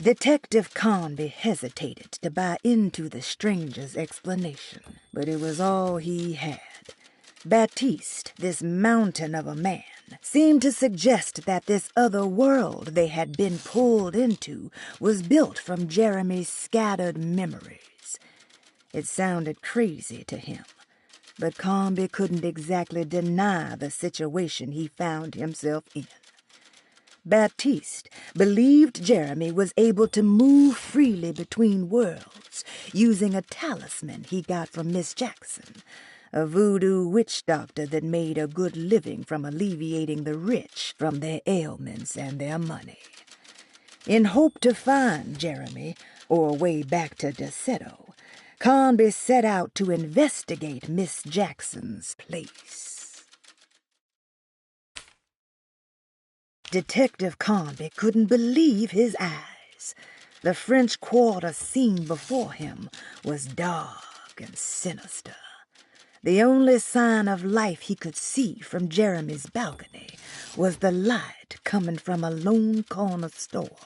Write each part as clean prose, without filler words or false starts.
Detective Conby hesitated to buy into the stranger's explanation, but it was all he had. Baptiste, this mountain of a man, seemed to suggest that this other world they had been pulled into was built from Jeremy's scattered memories. It sounded crazy to him, but Conby couldn't exactly deny the situation he found himself in. Baptiste believed Jeremy was able to move freely between worlds using a talisman he got from Miss Jackson, a voodoo witch doctor that made a good living from alleviating the rich from their ailments and their money. In hope to find Jeremy, or a way back to Deseto, Conby set out to investigate Miss Jackson's place. Detective Conby couldn't believe his eyes. The French Quarter scene before him was dark and sinister. The only sign of life he could see from Jeremy's balcony was the light coming from a lone corner store.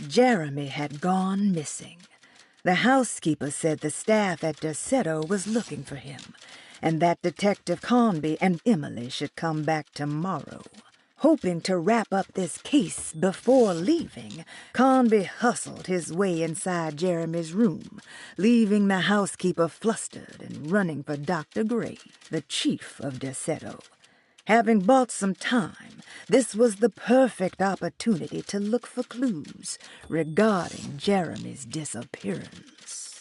Jeremy had gone missing. The housekeeper said the staff at Deseto was looking for him, and that Detective Conby and Emily should come back tomorrow. Hoping to wrap up this case before leaving, Conby hustled his way inside Jeremy's room, leaving the housekeeper flustered and running for Dr. Gray, the chief of Deseto. Having bought some time, this was the perfect opportunity to look for clues regarding Jeremy's disappearance.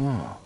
Oh.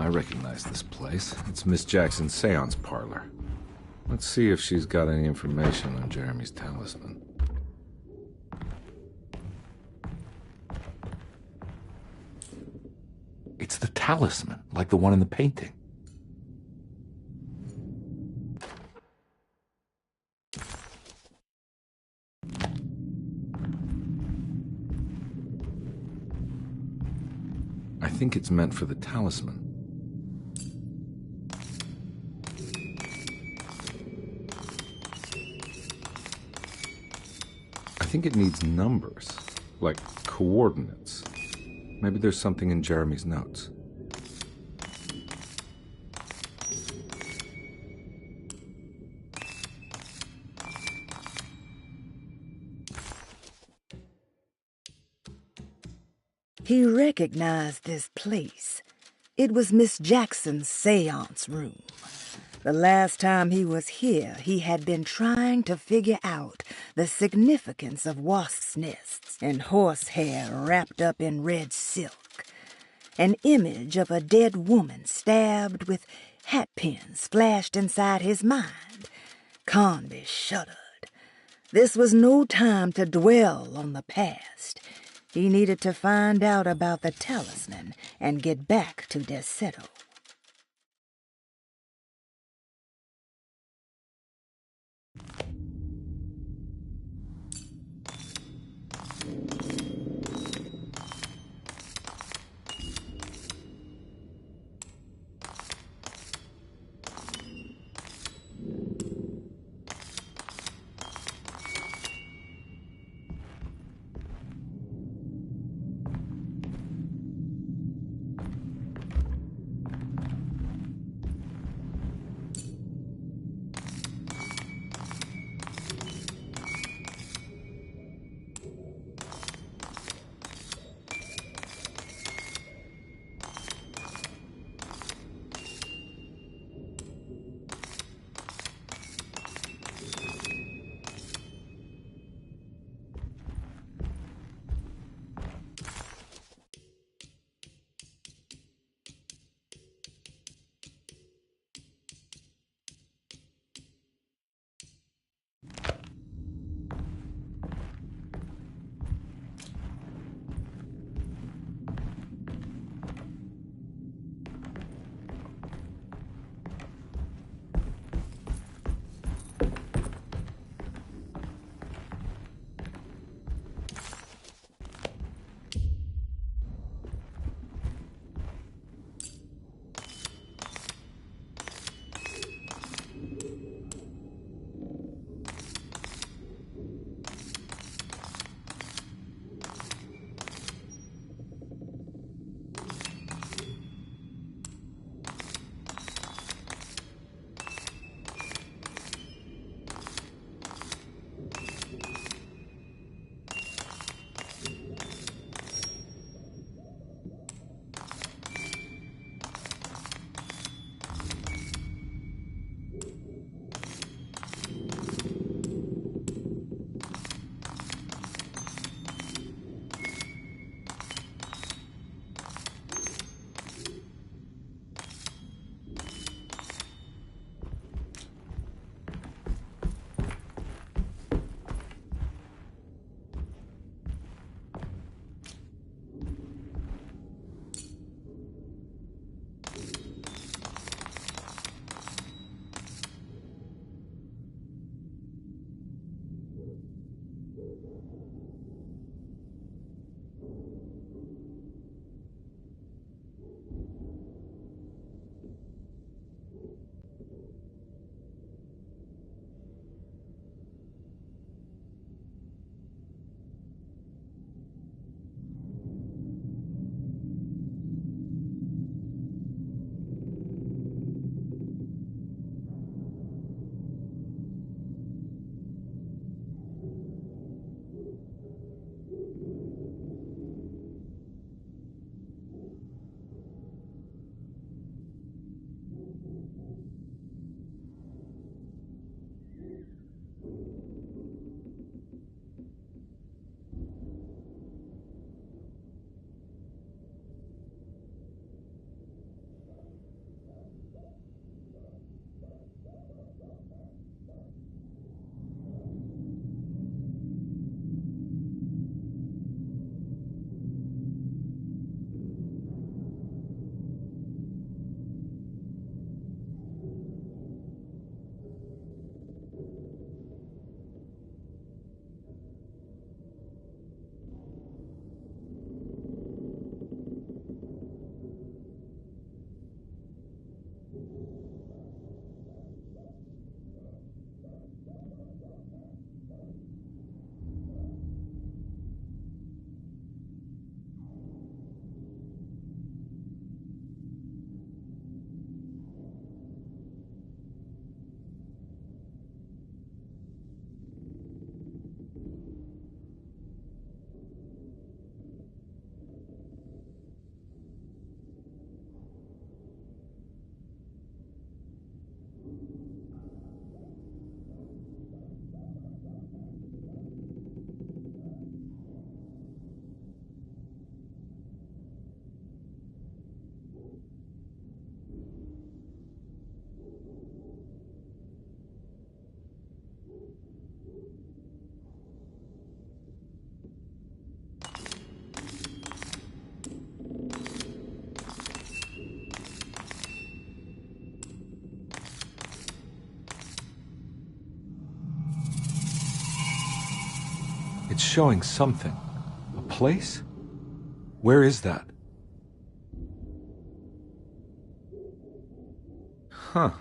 I recognize this place. It's Miss Jackson's seance parlor. Let's see if she's got any information on Jeremy's talisman. talisman, like the one in the painting. I think it's meant for the talisman. I think it needs numbers, like coordinates. Maybe there's something in Jeremy's notes. He recognized this place. It was Miss Jackson's seance room. The last time he was here, he had been trying to figure out the significance of wasps' nests and horsehair wrapped up in red silk. An image of a dead woman stabbed with hatpins flashed inside his mind. Conby shuddered. This was no time to dwell on the past. He needed to find out about the talisman and get back to Derceto. It's showing something. A place? Where is that? Huh.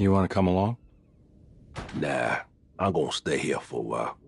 You want to come along? Nah, I'm gonna stay here for a while.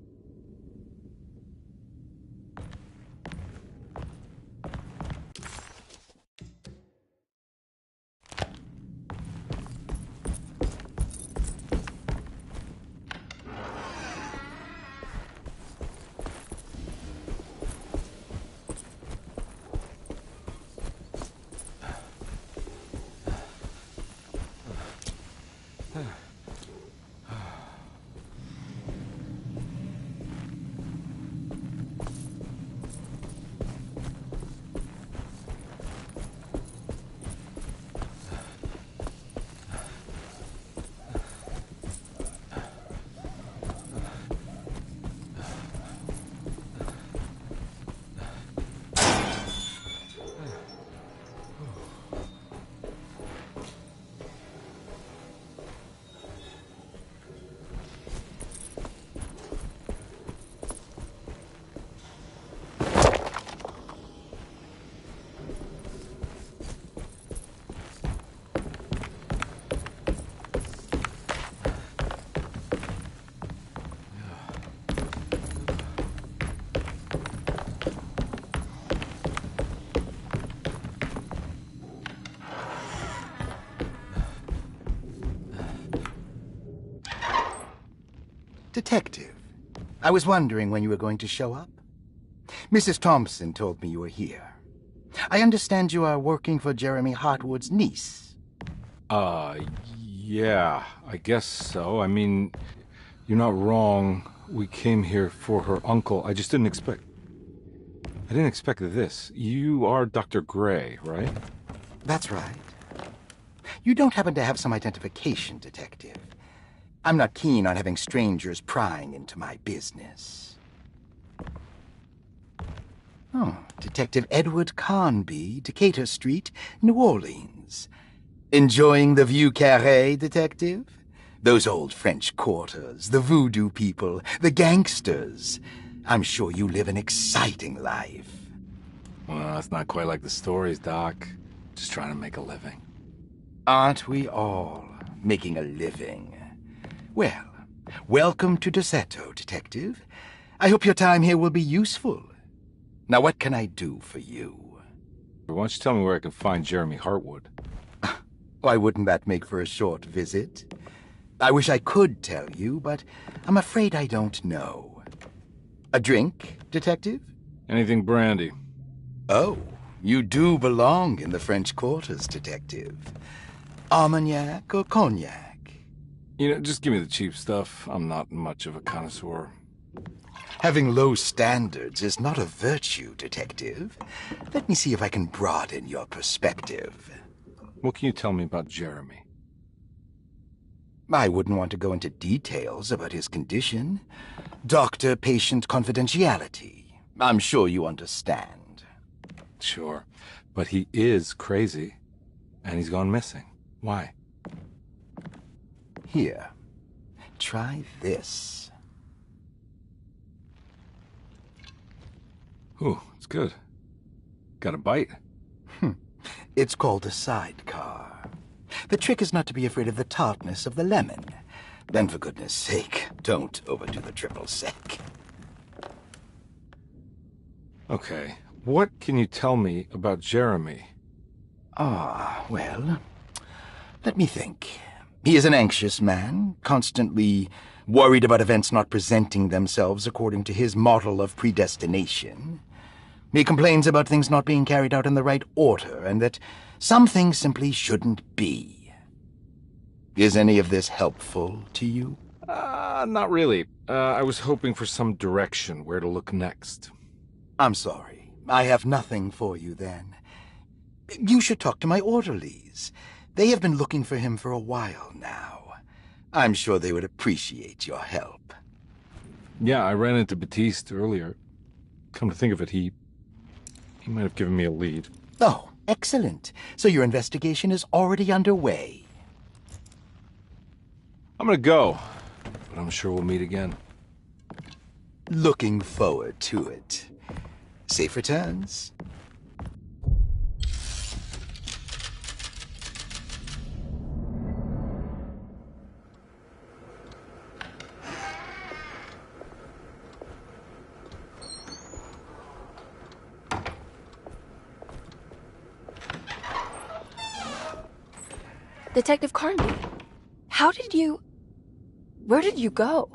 Detective, I was wondering when you were going to show up. Mrs. Thompson told me you were here. I understand you are working for Jeremy Hartwood's niece. Yeah, I guess so. I mean, you're not wrong. We came here for her uncle. I just didn't expect... I didn't expect this. You are Dr. Gray, right? That's right. You don't happen to have some identification, Detective. I'm not keen on having strangers prying into my business. Oh, Detective Edward Carnby, Decatur Street, New Orleans. Enjoying the Vieux Carré, Detective? Those old French quarters, the voodoo people, the gangsters. I'm sure you live an exciting life. Well, it's not quite like the stories, Doc. Just trying to make a living. Aren't we all making a living? Well, welcome to Deseto, Detective. I hope your time here will be useful. Now what can I do for you? Why don't you tell me where I can find Jeremy Hartwood? Why wouldn't that make for a short visit? I wish I could tell you, but I'm afraid I don't know. A drink, Detective? Anything brandy. Oh, you do belong in the French Quarters, Detective. Armagnac or cognac? You know, just give me the cheap stuff. I'm not much of a connoisseur. Having low standards is not a virtue, Detective. Let me see if I can broaden your perspective. What can you tell me about Jeremy? I wouldn't want to go into details about his condition. Doctor-patient confidentiality. I'm sure you understand. Sure, but he is crazy, and he's gone missing. Why? Here, try this. Ooh, it's good. Got a bite? It's called a sidecar. The trick is not to be afraid of the tartness of the lemon. Then, for goodness sake, don't overdo the triple sec. Okay, what can you tell me about Jeremy? Well, let me think. He is an anxious man, constantly worried about events not presenting themselves according to his model of predestination. He complains about things not being carried out in the right order, and that some things simply shouldn't be. Is any of this helpful to you? Not really. I was hoping for some direction where to look next. I'm sorry. I have nothing for you then. You should talk to my orderlies. They have been looking for him for a while now. I'm sure they would appreciate your help. Yeah, I ran into Batiste earlier. Come to think of it, he might have given me a lead. Oh, excellent. So your investigation is already underway. I'm gonna go, but I'm sure we'll meet again. Looking forward to it. Safe returns. Detective Carnby, where did you go?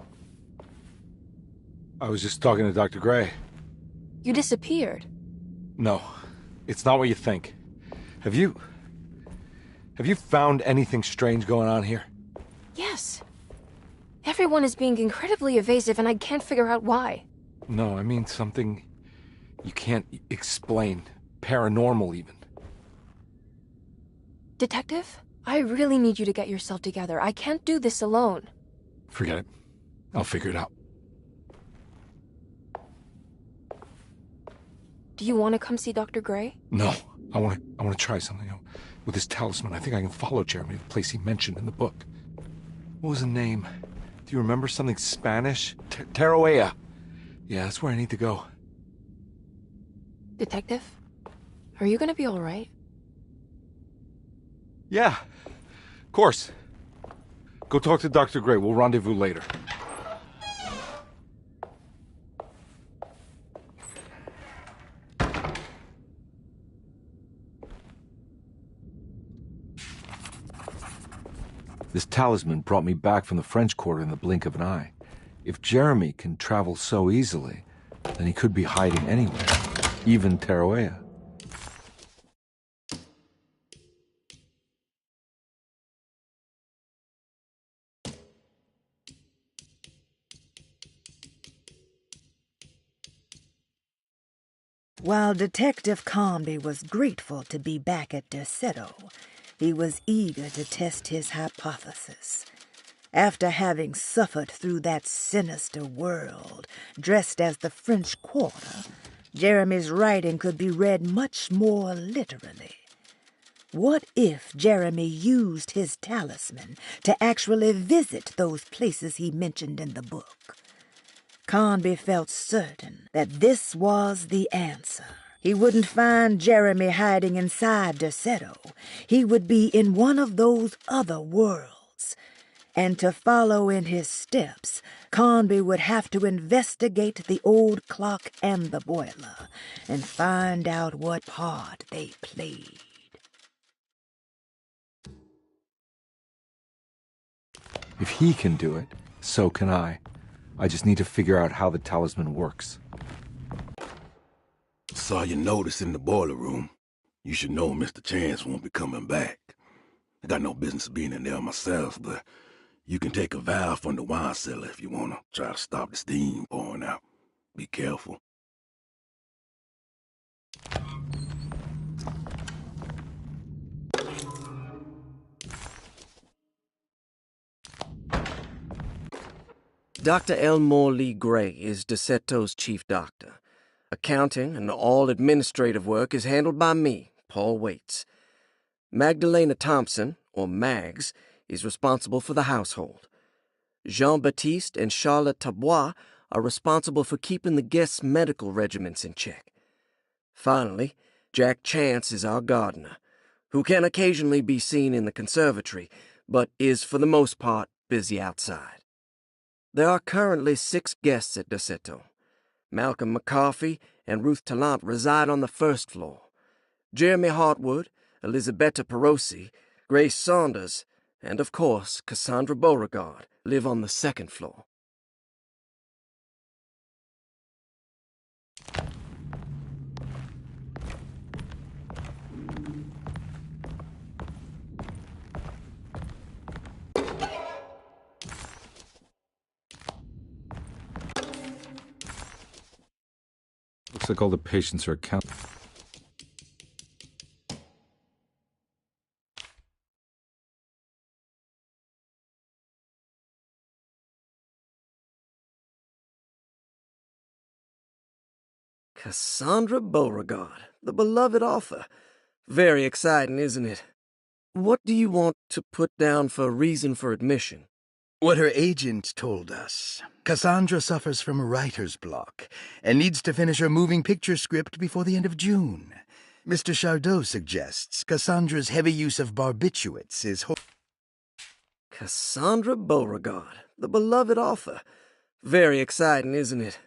I was just talking to Dr. Gray. You disappeared. No, it's not what you think. Have you found anything strange going on here? Yes. Everyone is being incredibly evasive and I can't figure out why. No, I mean something you can't explain. Paranormal, even. Detective, I really need you to get yourself together. I can't do this alone. Forget it. I'll figure it out. Do you want to come see Dr. Gray? No, I want to try something. With this talisman, I think I can follow Jeremy to the place he mentioned in the book. What was the name? Do you remember something Spanish? Tarawea. Yeah, that's where I need to go. Detective, are you gonna be all right? Yeah, of course. Go talk to Dr. Gray. We'll rendezvous later. This talisman brought me back from the French Quarter in the blink of an eye. If Jeremy can travel so easily, then he could be hiding anywhere, even Tarawea. While Detective Carnby was grateful to be back at Derceto, he was eager to test his hypothesis. After having suffered through that sinister world, dressed as the French Quarter, Jeremy's writing could be read much more literally. What if Jeremy used his talisman to actually visit those places he mentioned in the book? Carnby felt certain that this was the answer. He wouldn't find Jeremy hiding inside Derceto. He would be in one of those other worlds. And to follow in his steps, Conby would have to investigate the old clock and the boiler and find out what part they played. If he can do it, so can I. I just need to figure out how the talisman works. Saw your notice in the boiler room. You should know Mr. Chance won't be coming back. I got no business being in there myself, but you can take a valve from the wine cellar if you want to try to stop the steam pouring out. Be careful. Dr. Elmore Lee Gray is DeSeto's chief doctor. Accounting and all administrative work is handled by me, Paul Waits. Magdalena Thompson, or Mags, is responsible for the household. Jean-Baptiste and Charlotte Tabois are responsible for keeping the guests' medical regimens in check. Finally, Jack Chance is our gardener, who can occasionally be seen in the conservatory, but is for the most part busy outside. There are currently 6 guests at DeSeto. Malcolm McCarthy and Ruth Tallant reside on the first floor. Jeremy Hartwood, Elisabetta Perosi, Grace Saunders, and of course Cassandra Beauregard live on the second floor. Looks like all the patients are accounted. Cassandra Beauregard, the beloved author. Very exciting, isn't it? What do you want to put down for reason for admission? What her agent told us. Cassandra suffers from writer's block and needs to finish her moving picture script before the end of June. Mr. Chardot suggests Cassandra's heavy use of barbiturates is... Cassandra Beauregard, the beloved author. Very exciting, isn't it?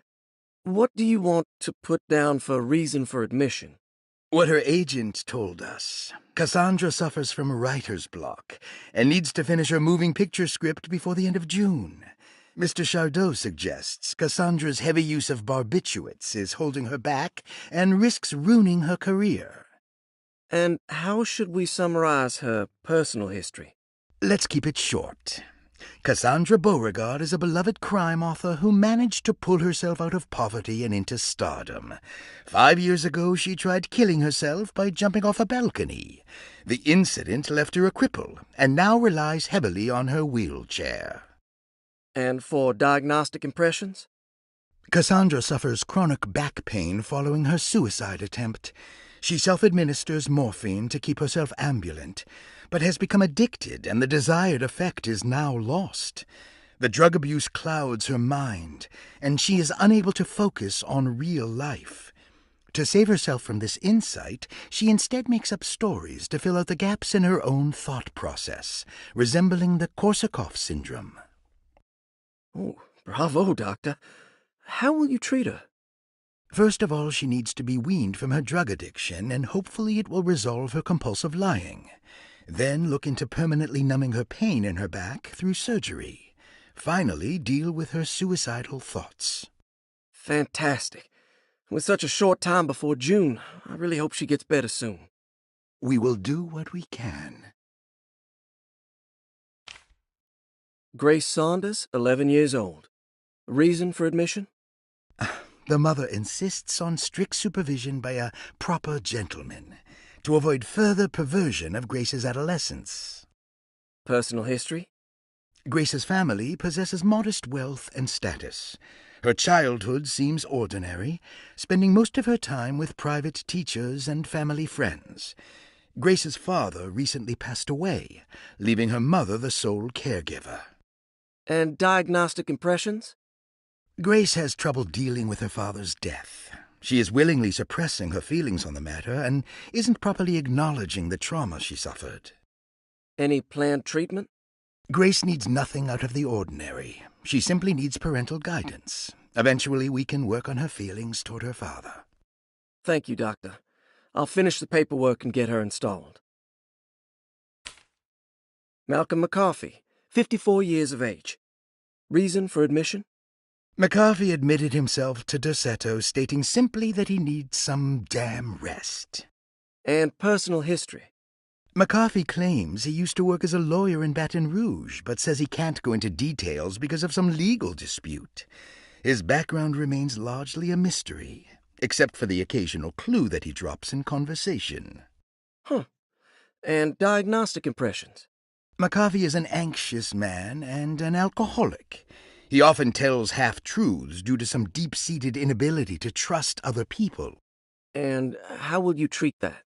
What do you want to put down for reason for admission? What her agent told us. Cassandra suffers from writer's block and needs to finish her moving picture script before the end of June. Mr. Chardot suggests Cassandra's heavy use of barbiturates is holding her back and risks ruining her career. And how should we summarize her personal history? Let's keep it short. Cassandra Beauregard is a beloved crime author who managed to pull herself out of poverty and into stardom. 5 years ago, she tried killing herself by jumping off a balcony. The incident left her a cripple, and now relies heavily on her wheelchair. And for diagnostic impressions? Cassandra suffers chronic back pain following her suicide attempt. She self-administers morphine to keep herself ambulant, but has become addicted, and the desired effect is now lost. The drug abuse clouds her mind, and she is unable to focus on real life. To save herself from this insight, she instead makes up stories to fill out the gaps in her own thought process, resembling the Korsakoff syndrome. Oh, bravo, Doctor. How will you treat her? First of all, she needs to be weaned from her drug addiction, and hopefully it will resolve her compulsive lying. Then look into permanently numbing her pain in her back through surgery. Finally, deal with her suicidal thoughts. Fantastic. With such a short time before June, I really hope she gets better soon. We will do what we can. Grace Saunders, 11 years old. Reason for admission? The mother insists on strict supervision by a proper gentleman to avoid further perversion of Grace's adolescence. Personal history? Grace's family possesses modest wealth and status. Her childhood seems ordinary, spending most of her time with private teachers and family friends. Grace's father recently passed away, leaving her mother the sole caregiver. And diagnostic impressions? Grace has trouble dealing with her father's death. She is willingly suppressing her feelings on the matter and isn't properly acknowledging the trauma she suffered. Any planned treatment? Grace needs nothing out of the ordinary. She simply needs parental guidance. Eventually, we can work on her feelings toward her father. Thank you, Doctor. I'll finish the paperwork and get her installed. Malcolm McCarthy, 54 years of age. Reason for admission? McCarthy admitted himself to Derceto, stating simply that he needs some damn rest. And personal history. McCarthy claims he used to work as a lawyer in Baton Rouge, but says he can't go into details because of some legal dispute. His background remains largely a mystery, except for the occasional clue that he drops in conversation. Huh. And diagnostic impressions. McCarthy is an anxious man and an alcoholic. He often tells half-truths due to some deep-seated inability to trust other people. And how will you treat that?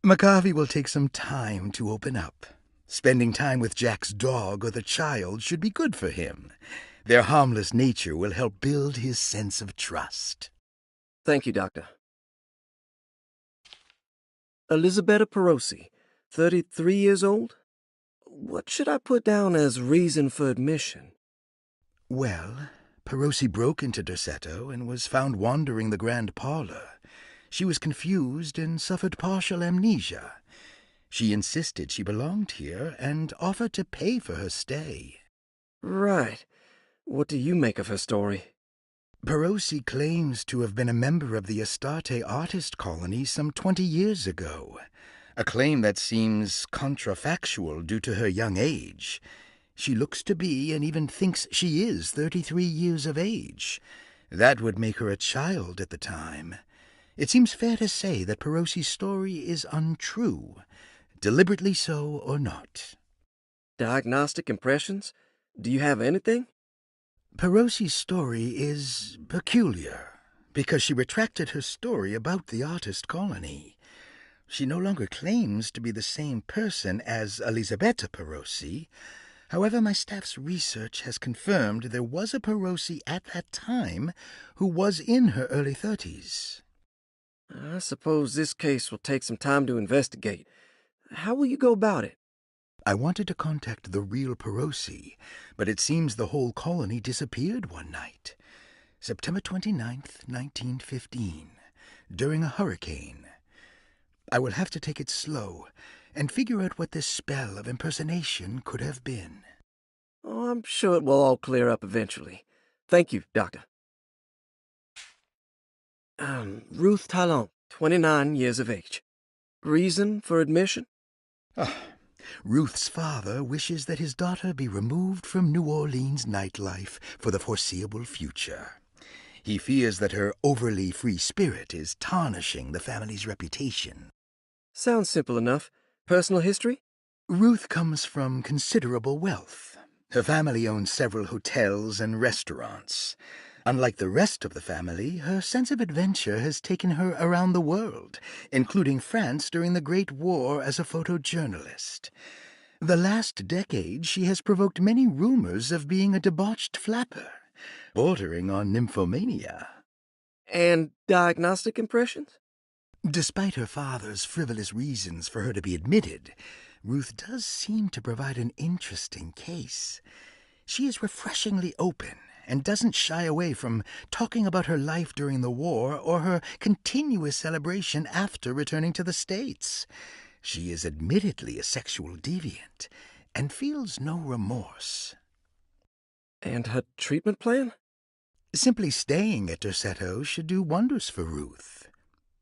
McCarthy will take some time to open up. Spending time with Jack's dog or the child should be good for him. Their harmless nature will help build his sense of trust. Thank you, Doctor. Elisabetta Perosi, 33 years old? What should I put down as reason for admission? Well, Perosi broke into Derceto and was found wandering the grand parlor. She was confused and suffered partial amnesia. She insisted she belonged here and offered to pay for her stay. Right. What do you make of her story? Perosi claims to have been a member of the Astarte artist colony some 20 years ago, a claim that seems contrafactual due to her young age. She looks to be and even thinks she is 33 years of age. That would make her a child at the time. It seems fair to say that Perosi's story is untrue, deliberately so or not. Diagnostic impressions? Do you have anything? Perosi's story is peculiar, because she retracted her story about the artist colony. She no longer claims to be the same person as Elisabetta Perosi. However, my staff's research has confirmed there was a Perosi at that time who was in her early 30s. I suppose this case will take some time to investigate. How will you go about it? I wanted to contact the real Perosi, but it seems the whole colony disappeared one night, September 29th, 1915, during a hurricane. I will have to take it slow and figure out what this spell of impersonation could have been. Oh, I'm sure it will all clear up eventually. Thank you, Doctor. Ruth Talon, 29 years of age. Reason for admission? Ruth's father wishes that his daughter be removed from New Orleans nightlife for the foreseeable future. He fears that her overly free spirit is tarnishing the family's reputation. Sounds simple enough. Personal history? Ruth comes from considerable wealth. Her family owns several hotels and restaurants. Unlike the rest of the family, her sense of adventure has taken her around the world, including France during the Great War as a photojournalist. The last decade, she has provoked many rumors of being a debauched flapper, bordering on nymphomania. And diagnostic impressions? Despite her father's frivolous reasons for her to be admitted, Ruth does seem to provide an interesting case. She is refreshingly open and doesn't shy away from talking about her life during the war or her continuous celebration after returning to the States. She is admittedly a sexual deviant and feels no remorse. And her treatment plan? Simply staying at Derceto should do wonders for Ruth.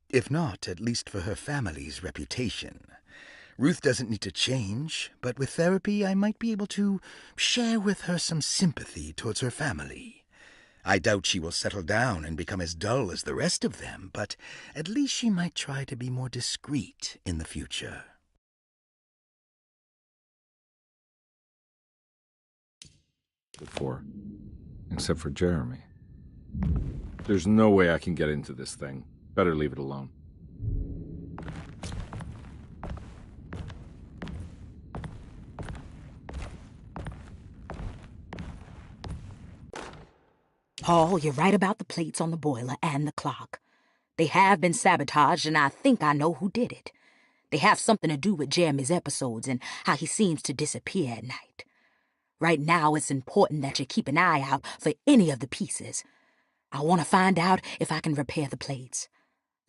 If not, at least for her family's reputation. Ruth doesn't need to change, but with therapy I might be able to share with her some sympathy towards her family. I doubt she will settle down and become as dull as the rest of them, but at least she might try to be more discreet in the future. Before, except for Jeremy. There's no way I can get into this thing. Better leave it alone. Paul, you're right about the plates on the boiler and the clock. They have been sabotaged, and I think I know who did it. They have something to do with Jeremy's episodes and how he seems to disappear at night. Right now, it's important that you keep an eye out for any of the pieces. I want to find out if I can repair the plates.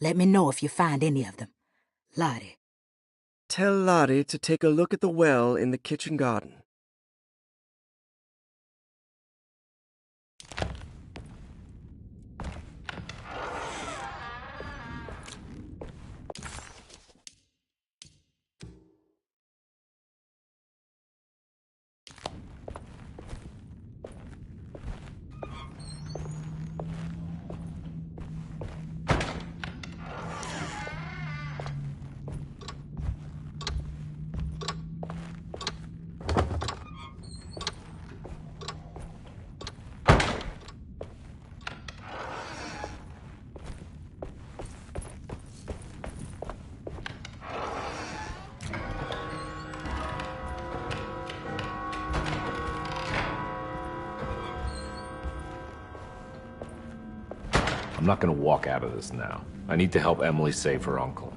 Let me know if you find any of them. Lottie. Tell Lottie to take a look at the well in the kitchen garden. I'm not gonna walk out of this now. I need to help Emily save her uncle.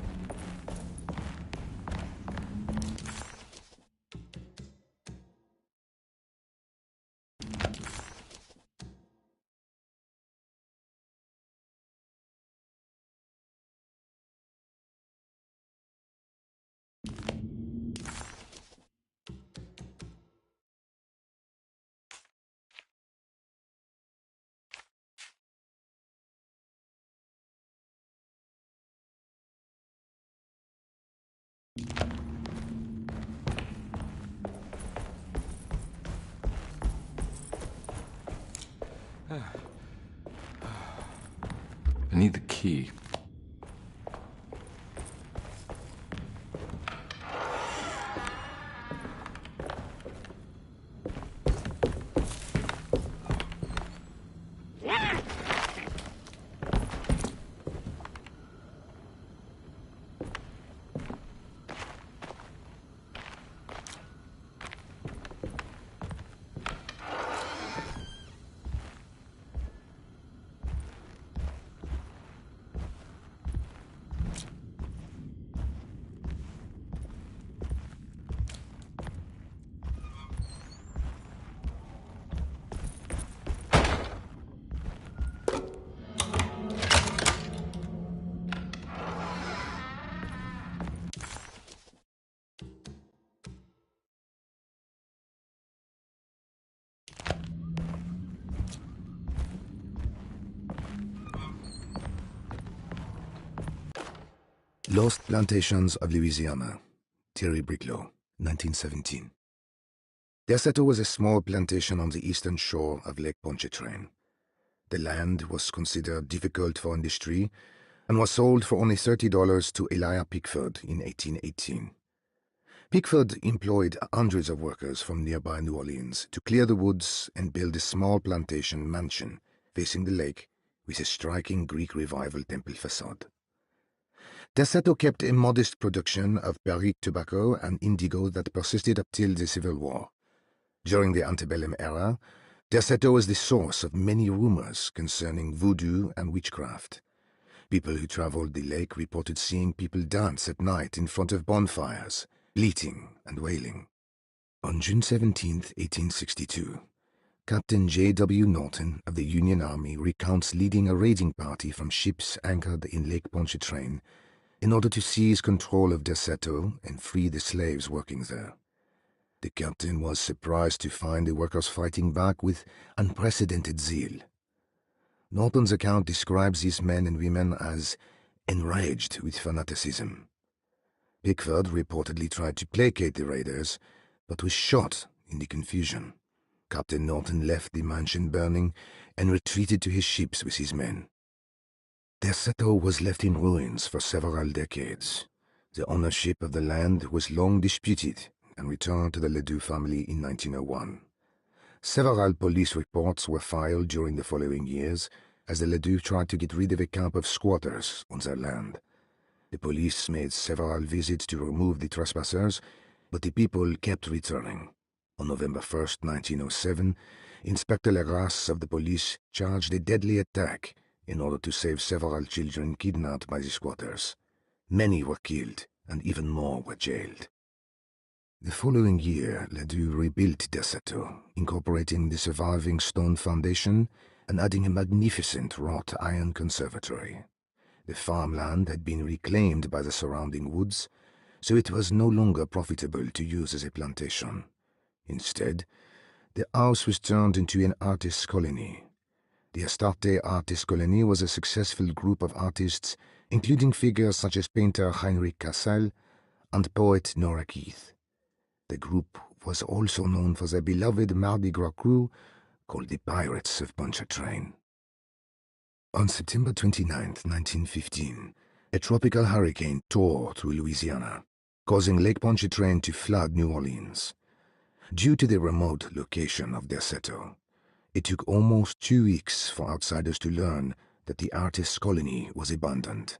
I need the key. Lost Plantations of Louisiana, Thierry Briclot, 1917. Derceto was a small plantation on the eastern shore of Lake Pontchartrain. The land was considered difficult for industry and was sold for only $30 to Elijah Pickford in 1818. Pickford employed hundreds of workers from nearby New Orleans to clear the woods and build a small plantation mansion facing the lake with a striking Greek Revival temple facade. Derceto kept a modest production of Perique tobacco and indigo that persisted up till the Civil War. During the antebellum era, Derceto was the source of many rumors concerning voodoo and witchcraft. People who traveled the lake reported seeing people dance at night in front of bonfires, bleating and wailing. On June 17, 1862, Captain J.W. Norton of the Union Army recounts leading a raiding party from ships anchored in Lake Pontchartrain in order to seize control of Derceto and free the slaves working there. The captain was surprised to find the workers fighting back with unprecedented zeal. Norton's account describes these men and women as enraged with fanaticism. Pickford reportedly tried to placate the raiders, but was shot in the confusion. Captain Norton left the mansion burning and retreated to his ships with his men. Derceto was left in ruins for several decades. The ownership of the land was long disputed and returned to the Ledoux family in 1901. Several police reports were filed during the following years as the Ledoux tried to get rid of a camp of squatters on their land. The police made several visits to remove the trespassers, but the people kept returning. On November 1st, 1907, Inspector Legrasse of the police charged a deadly attack in order to save several children kidnapped by the squatters. Many were killed, and even more were jailed. The following year, Ledoux rebuilt Derceto, incorporating the surviving stone foundation and adding a magnificent wrought iron conservatory. The farmland had been reclaimed by the surrounding woods, so it was no longer profitable to use as a plantation. Instead, the house was turned into an artist's colony. The Astarte Artist Colony was a successful group of artists, including figures such as painter Heinrich Cassel and poet Nora Keith. The group was also known for their beloved Mardi Gras crew, called the Pirates of Pontchartrain. On September 29, 1915, a tropical hurricane tore through Louisiana, causing Lake Pontchartrain to flood New Orleans. Due to the remote location of Derceto, it took almost 2 weeks for outsiders to learn that the artists' colony was abandoned.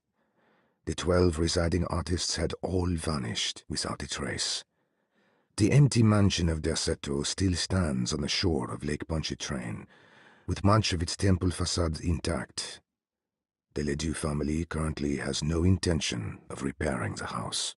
The 12 residing artists had all vanished without a trace. The empty mansion of Derceto still stands on the shore of Lake Pontchartrain, with much of its temple facade intact. The Ledoux family currently has no intention of repairing the house.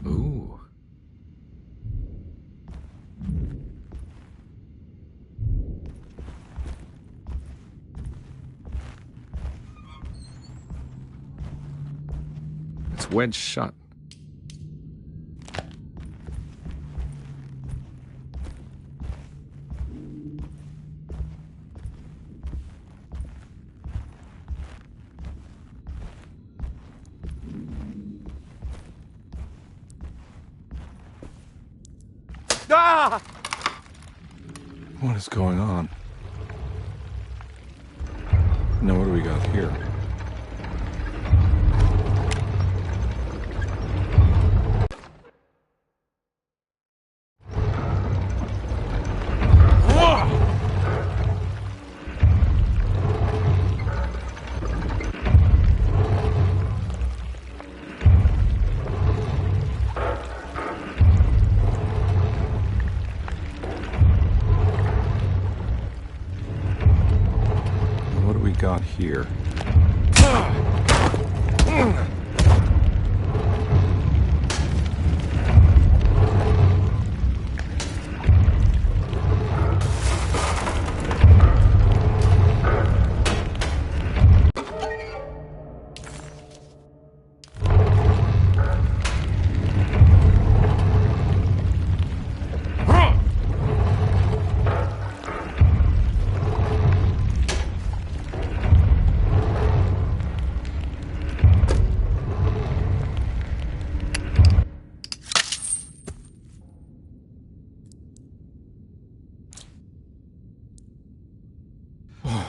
Ooh. It's wedged shut. Ah! What is going on? Now what do we got here? Got here.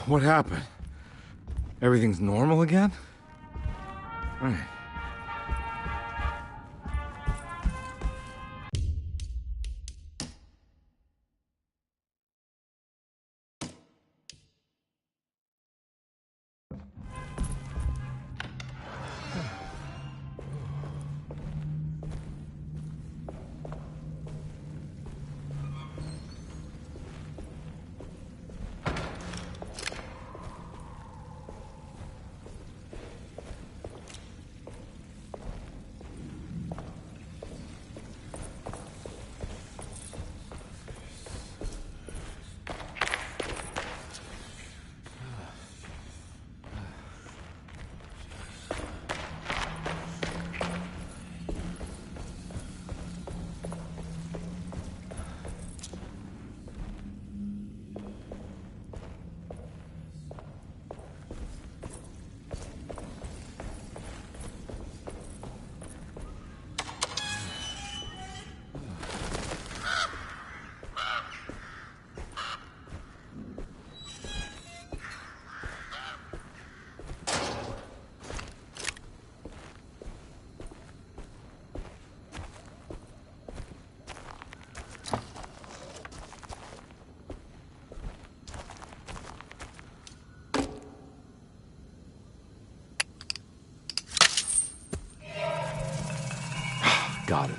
What happened? Everything's normal again? Right. Got it.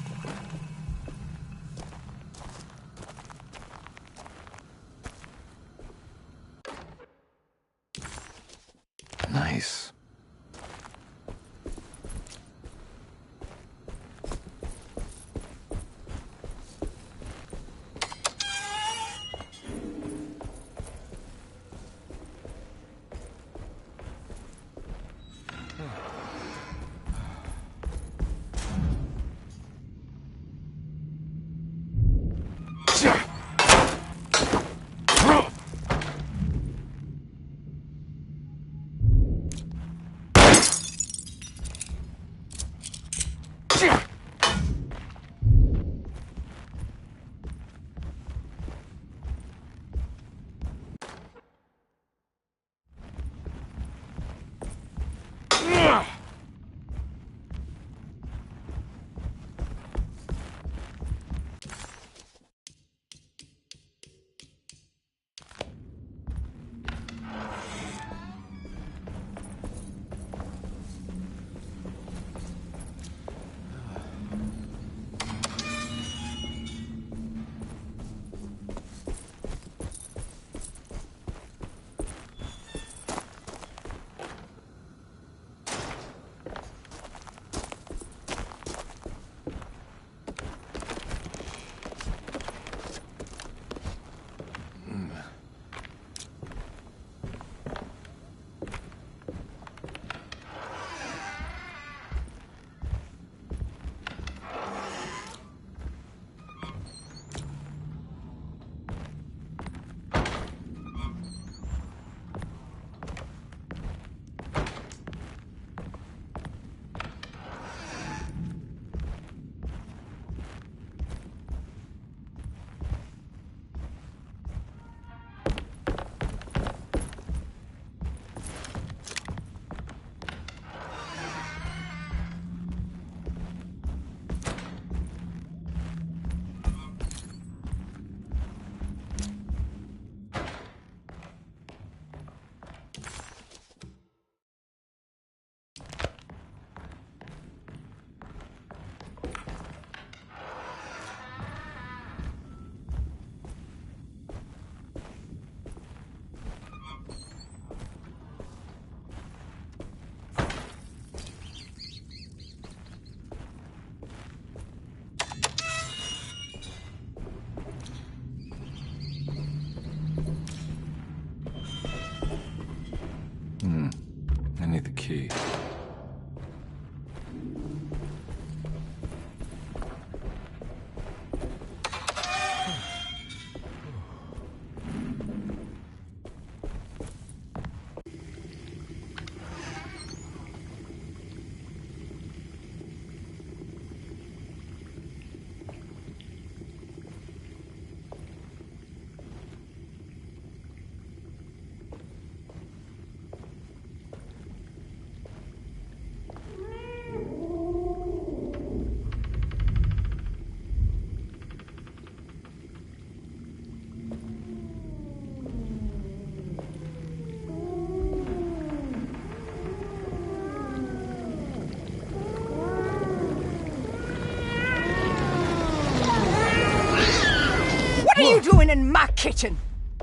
you doing in my kitchen?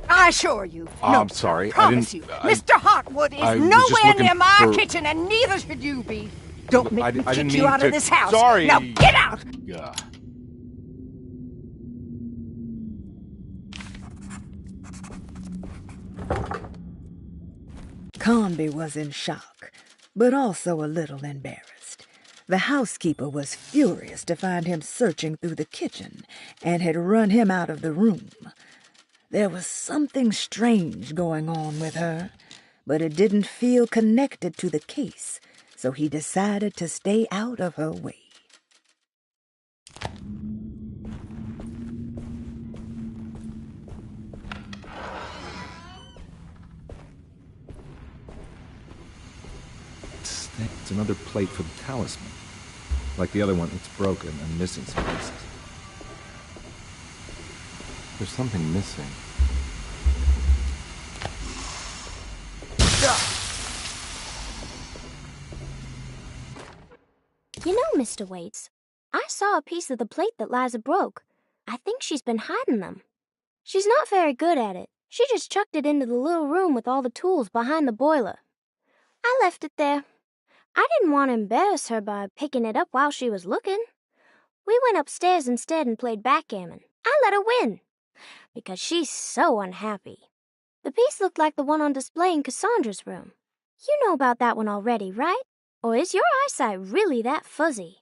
I assure you. No, I'm sorry. I promise you. Mr. Hotwood is I was just nowhere looking near my for- kitchen, and neither should you be. Don't make me I kick didn't you mean out to- of this house. Sorry. Now get out! Yeah. Conby was in shock, but also a little embarrassed. The housekeeper was furious to find him searching through the kitchen and had run him out of the room. There was something strange going on with her, but it didn't feel connected to the case, so he decided to stay out of her way. It's another plate for the talisman. Like the other one, it's broken and missing some pieces. There's something missing. You know, Mr. Waits, I saw a piece of the plate that Liza broke. I think she's been hiding them. She's not very good at it. She just chucked it into the little room with all the tools behind the boiler. I left it there. I didn't want to embarrass her by picking it up while she was looking. We went upstairs instead and played backgammon. I let her win, because she's so unhappy. The piece looked like the one on display in Cassandra's room. You know about that one already, right? Or is your eyesight really that fuzzy?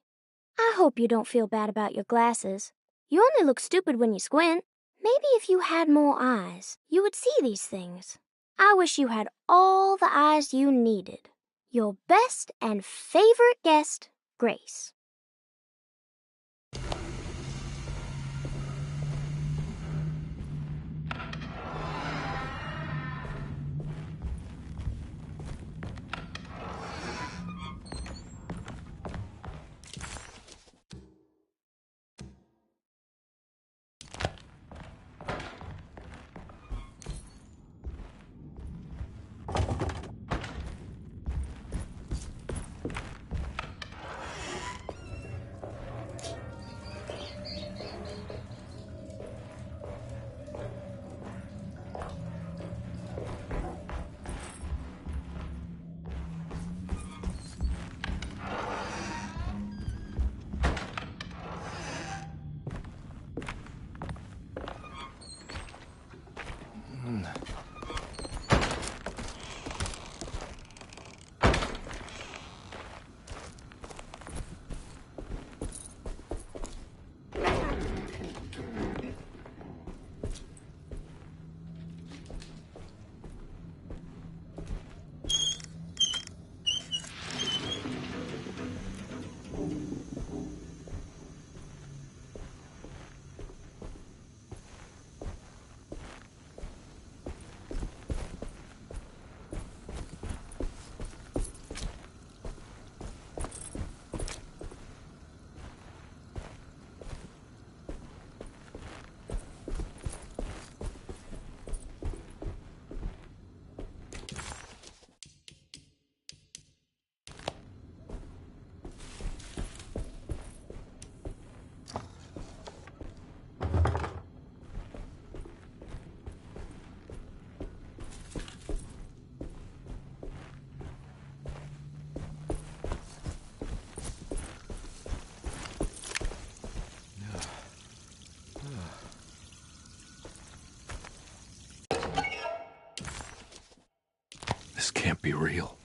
I hope you don't feel bad about your glasses. You only look stupid when you squint. Maybe if you had more eyes, you would see these things. I wish you had all the eyes you needed. Your best and favorite guest, Grace. This can't be real.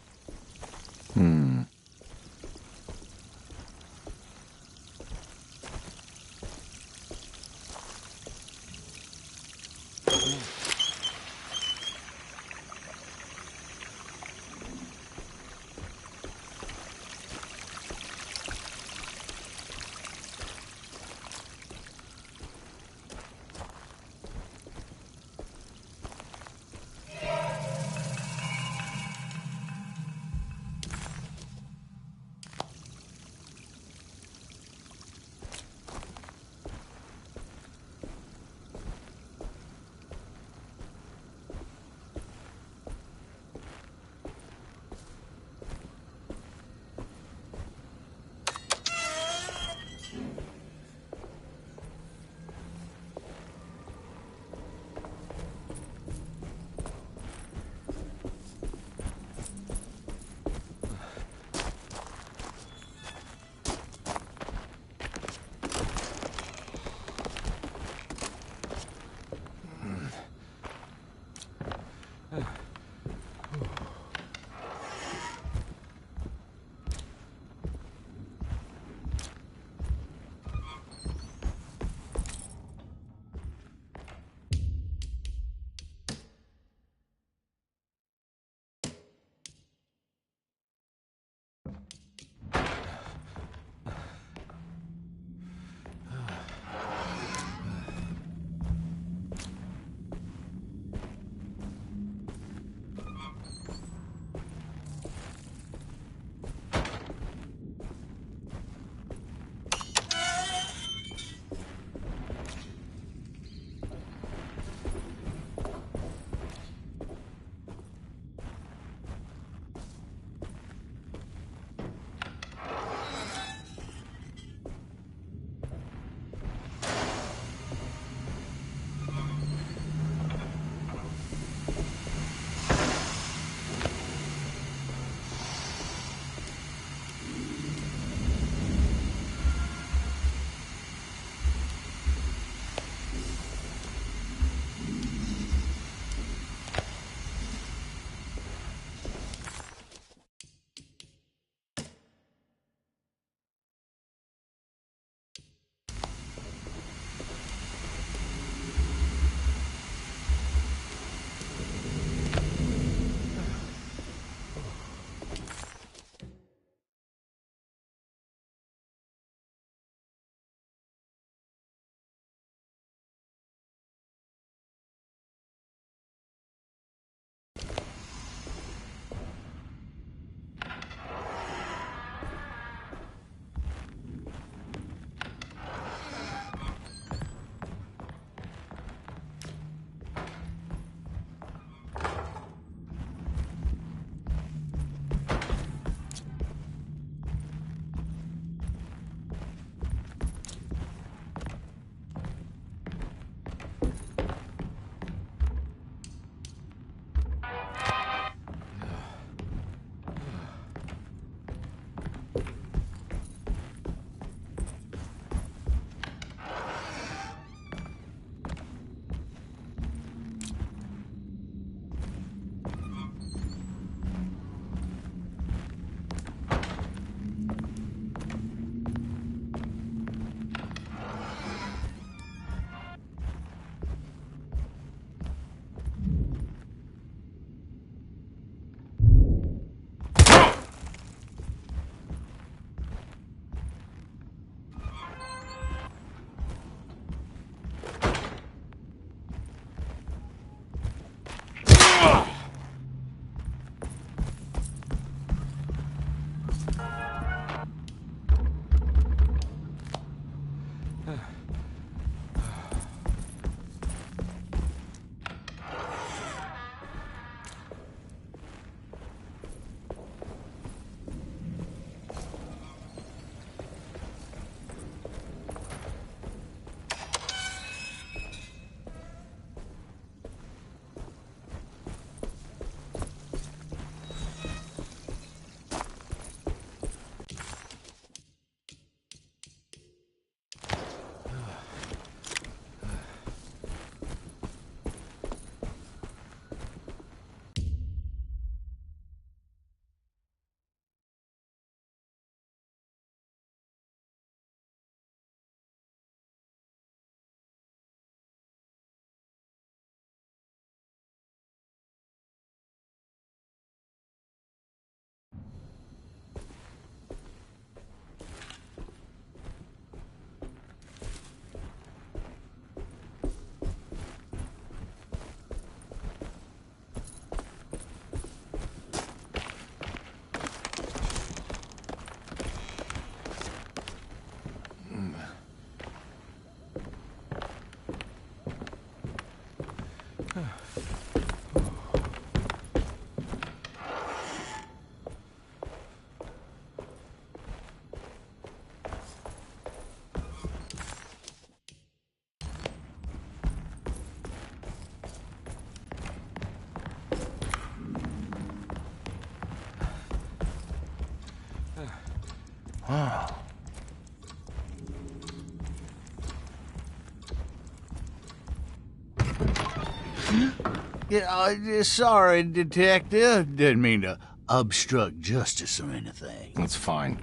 Yeah, sorry, Detective. Didn't mean to obstruct justice or anything. That's fine.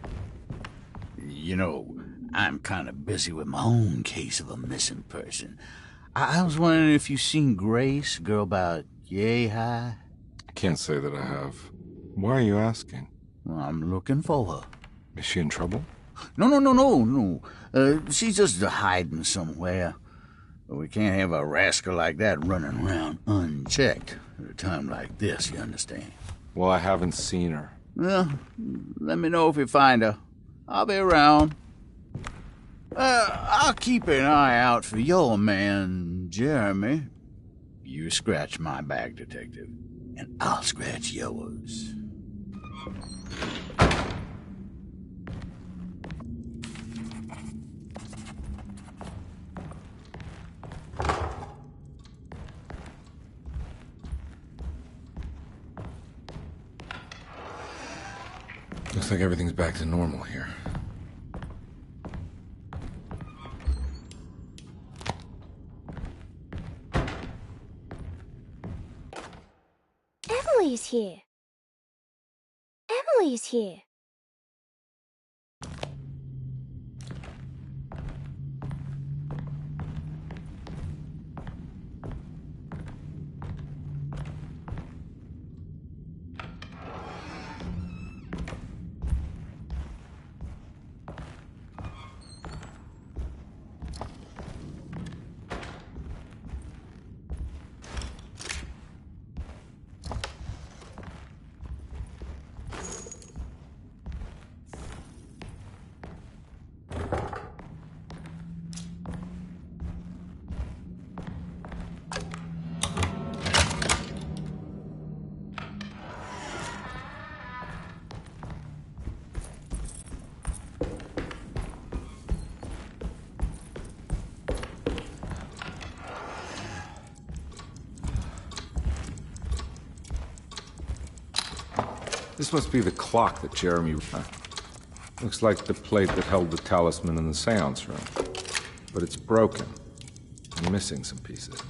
You know, I'm kind of busy with my own case of a missing person. I was wondering if you've seen Grace, a girl about yay high? I can't say that I have. Why are you asking? Well, I'm looking for her. Is she in trouble? No. She's just hiding somewhere. We can't have a rascal like that running around unchecked at a time like this, you understand? Well, I haven't seen her. Well, let me know if you find her. I'll be around. I'll keep an eye out for your man, Jeremy. You scratch my back, Detective, and I'll scratch yours. Looks like everything's back to normal here. Emily's here. Emily's here. This must be the clock that Jeremy... Looks like the plate that held the talisman in the seance room. But it's broken. I'm missing some pieces.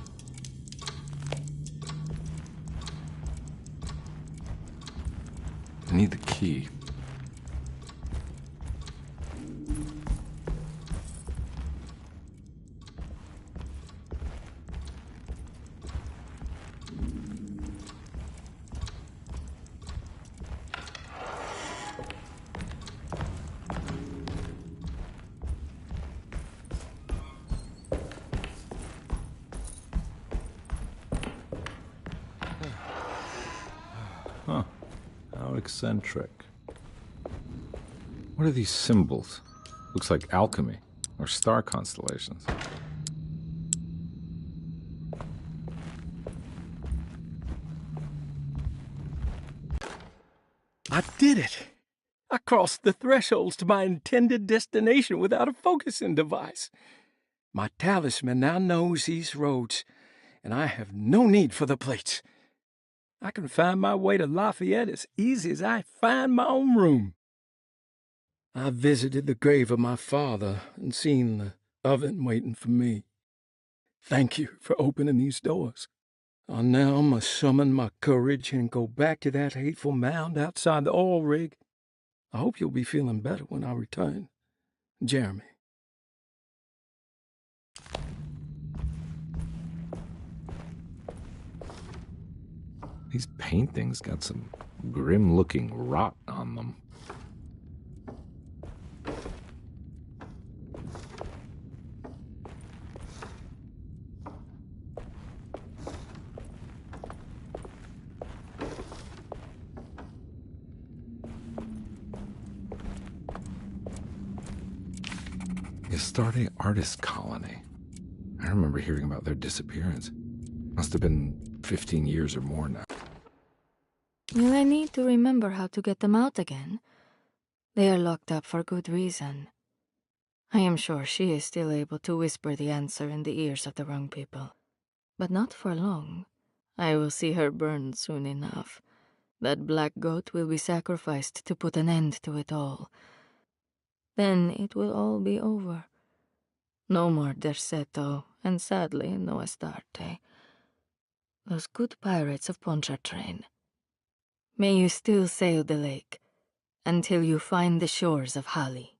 I need the key. Huh. How eccentric. What are these symbols? Looks like alchemy, or star constellations. I did it! I crossed the thresholds to my intended destination without a focusing device. My talisman now knows these roads, and I have no need for the plates. I can find my way to Lafayette as easy as I find my own room. I visited the grave of my father and seen the oven waiting for me. Thank you for opening these doors. I now must summon my courage and go back to that hateful mound outside the oil rig. I hope you'll be feeling better when I return. Jeremy. These paintings got some grim-looking rot on them. Astarte Artist Colony. I remember hearing about their disappearance. Must have been 15 years or more now. Will I need to remember how to get them out again? They are locked up for good reason. I am sure she is still able to whisper the answer in the ears of the wrong people. But not for long. I will see her burned soon enough. That black goat will be sacrificed to put an end to it all. Then it will all be over. No more Derceto, and sadly no Astarte. Those good pirates of Pontchartrain. May you still sail the lake until you find the shores of Hali.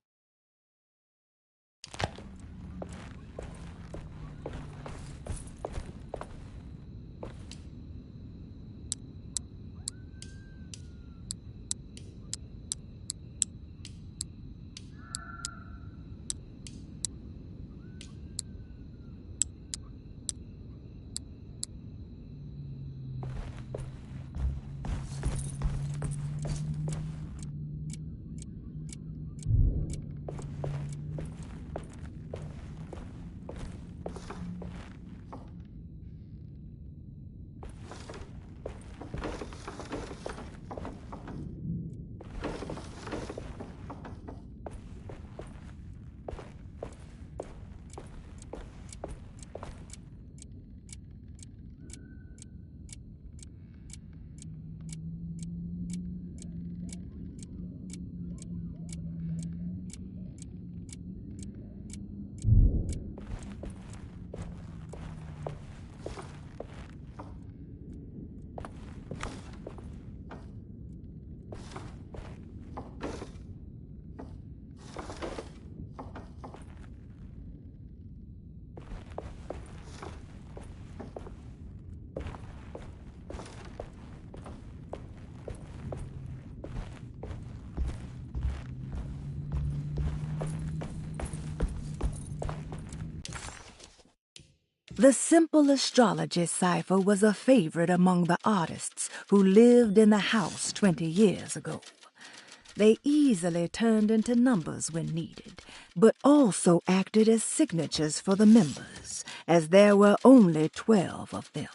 The simple astrology cipher was a favorite among the artists who lived in the house 20 years ago. They easily turned into numbers when needed, but also acted as signatures for the members, as there were only 12 of them.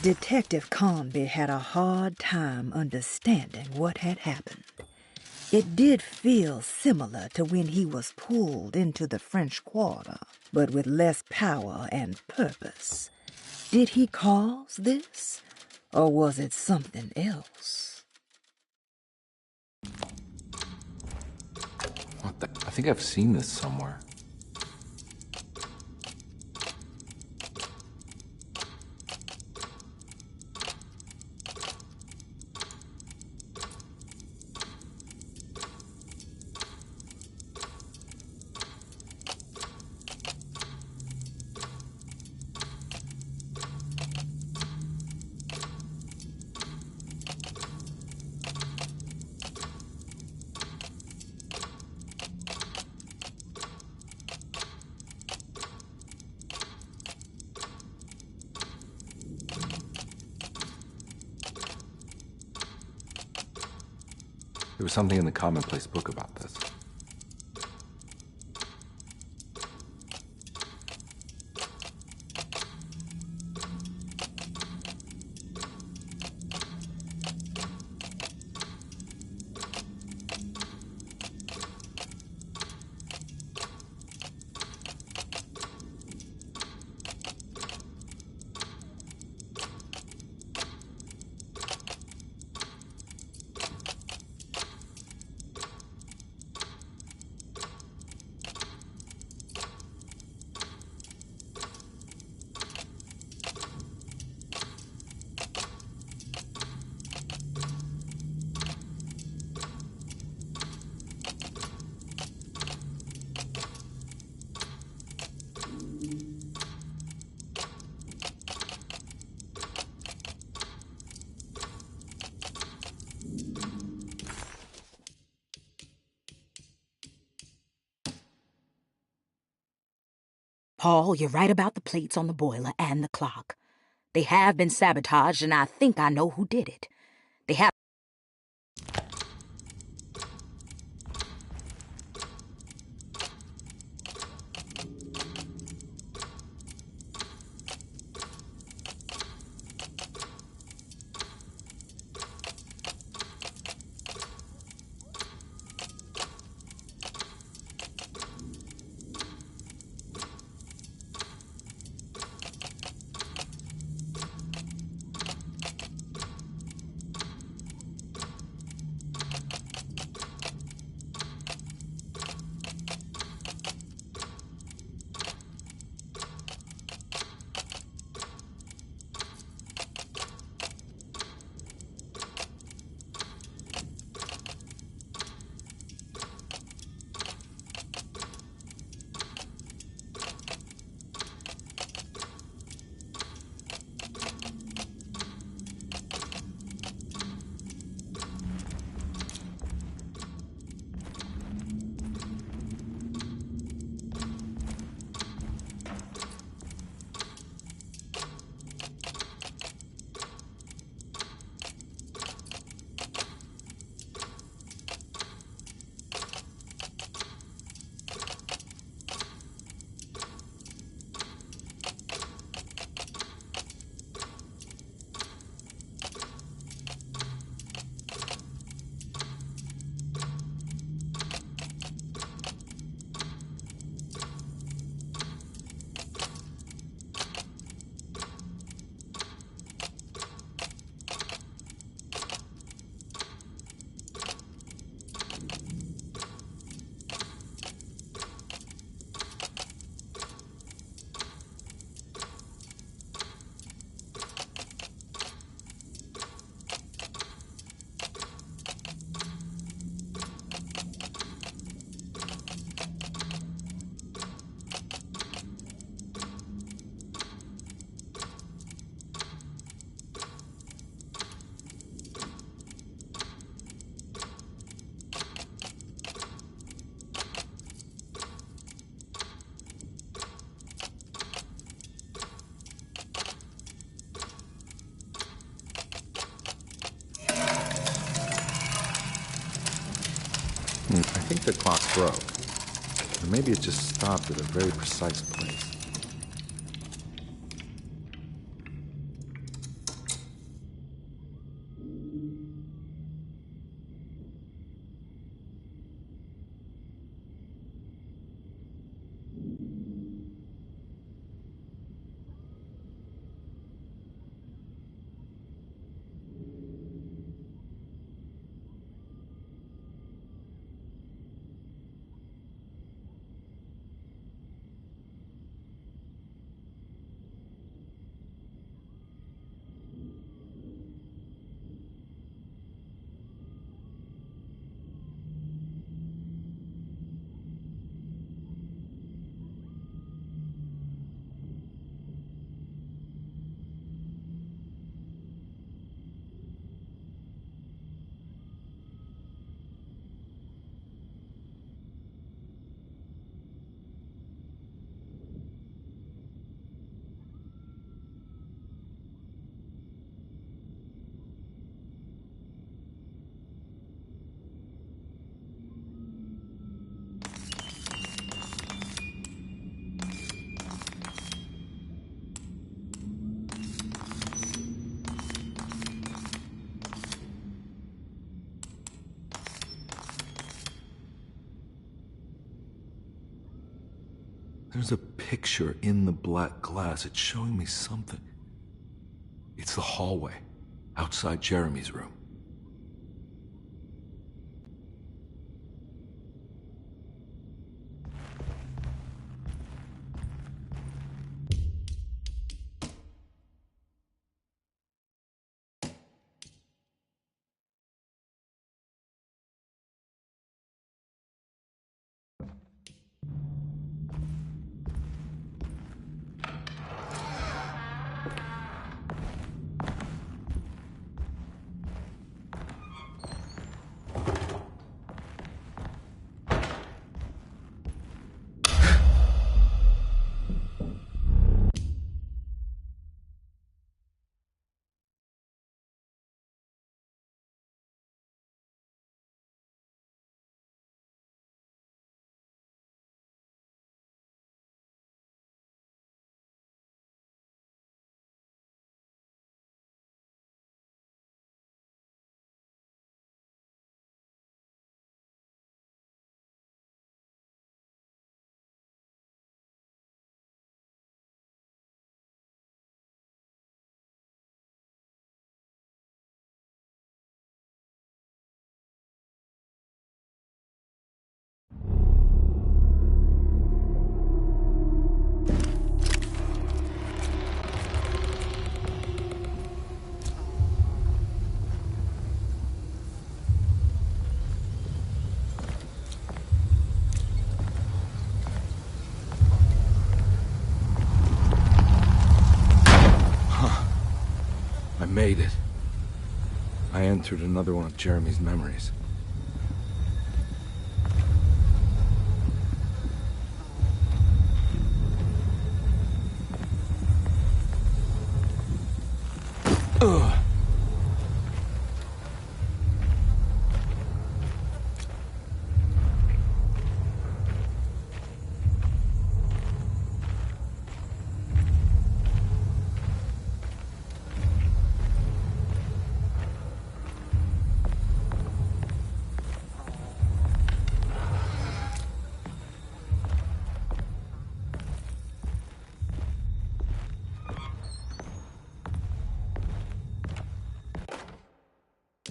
Detective Conby had a hard time understanding what had happened. It did feel similar to when he was pulled into the French Quarter, but with less power and purpose. Did he cause this, or was it something else? What the? I think I've seen this somewhere. There was something in the commonplace book about this. Paul, you're right about the plates on the boiler and the clock. They have been sabotaged, and I think I know who did it. They have... I think the clock broke. Or maybe it just stopped at a very precise place. There's a picture in the black glass. It's showing me something. It's the hallway, outside Jeremy's room. Made it. I entered another one of Jeremy's memories. Ugh.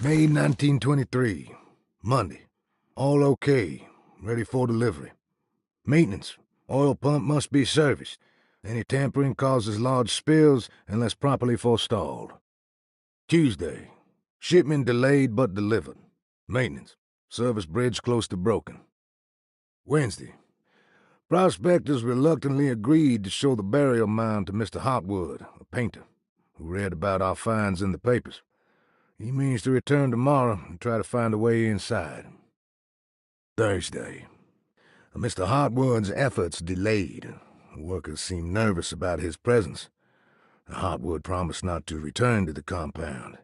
May 1923, Monday. All okay, ready for delivery. Maintenance. Oil pump must be serviced. Any tampering causes large spills unless properly forestalled. Tuesday. Shipment delayed but delivered. Maintenance. Service bridge close to broken. Wednesday. Prospectors reluctantly agreed to show the burial mound to Mr. Hotwood, a painter, who read about our finds in the papers. He means to return tomorrow and try to find a way inside. Thursday. Mr. Hotwood's efforts delayed. The workers seemed nervous about his presence. Hotwood promised not to return to the compound.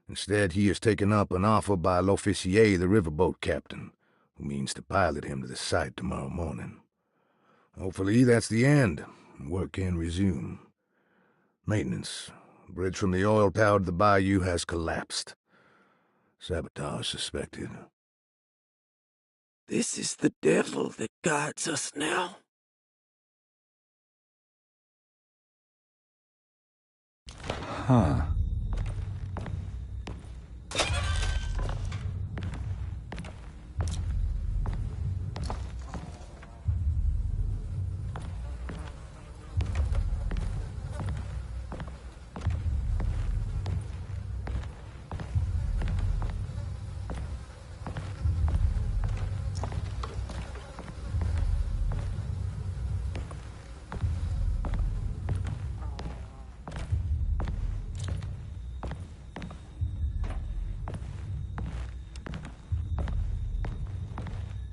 Instead, he has taken up an offer by L'Officier, the riverboat captain, who means to pilot him to the site tomorrow morning. Hopefully that's the end, and work can resume. Maintenance. Bridge from the oil tower to the bayou has collapsed. Sabotage suspected. This is the devil that guides us now. Huh.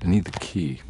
I need the key.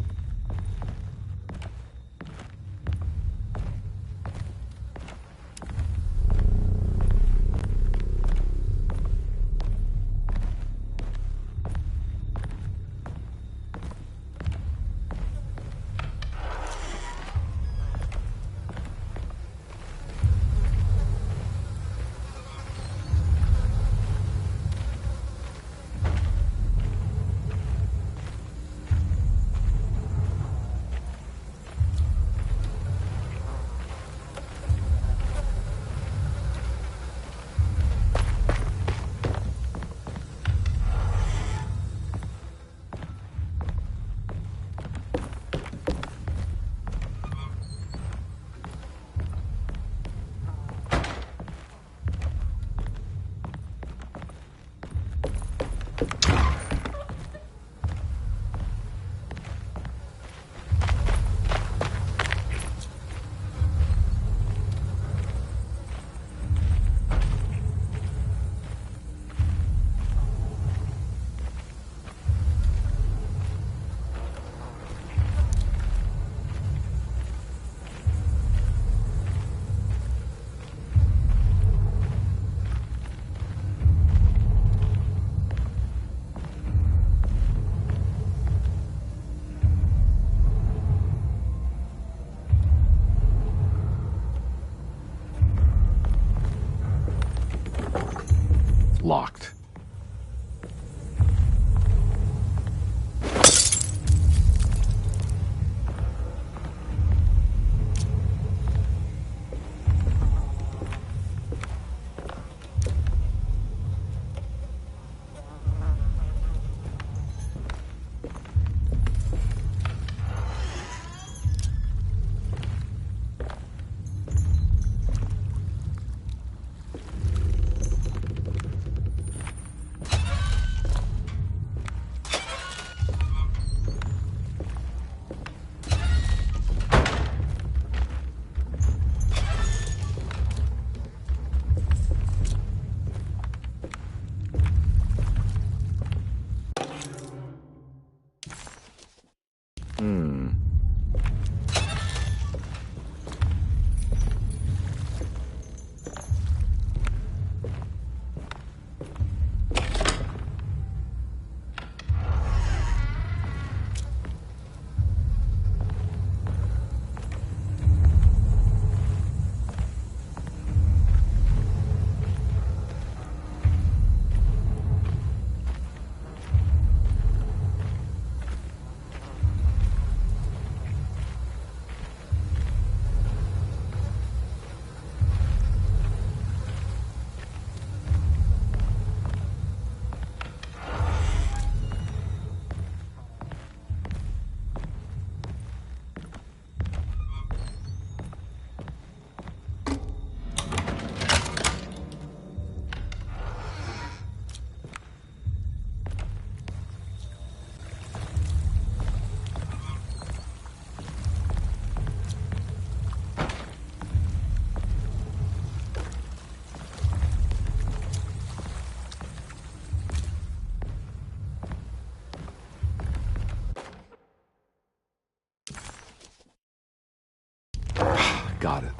Got it.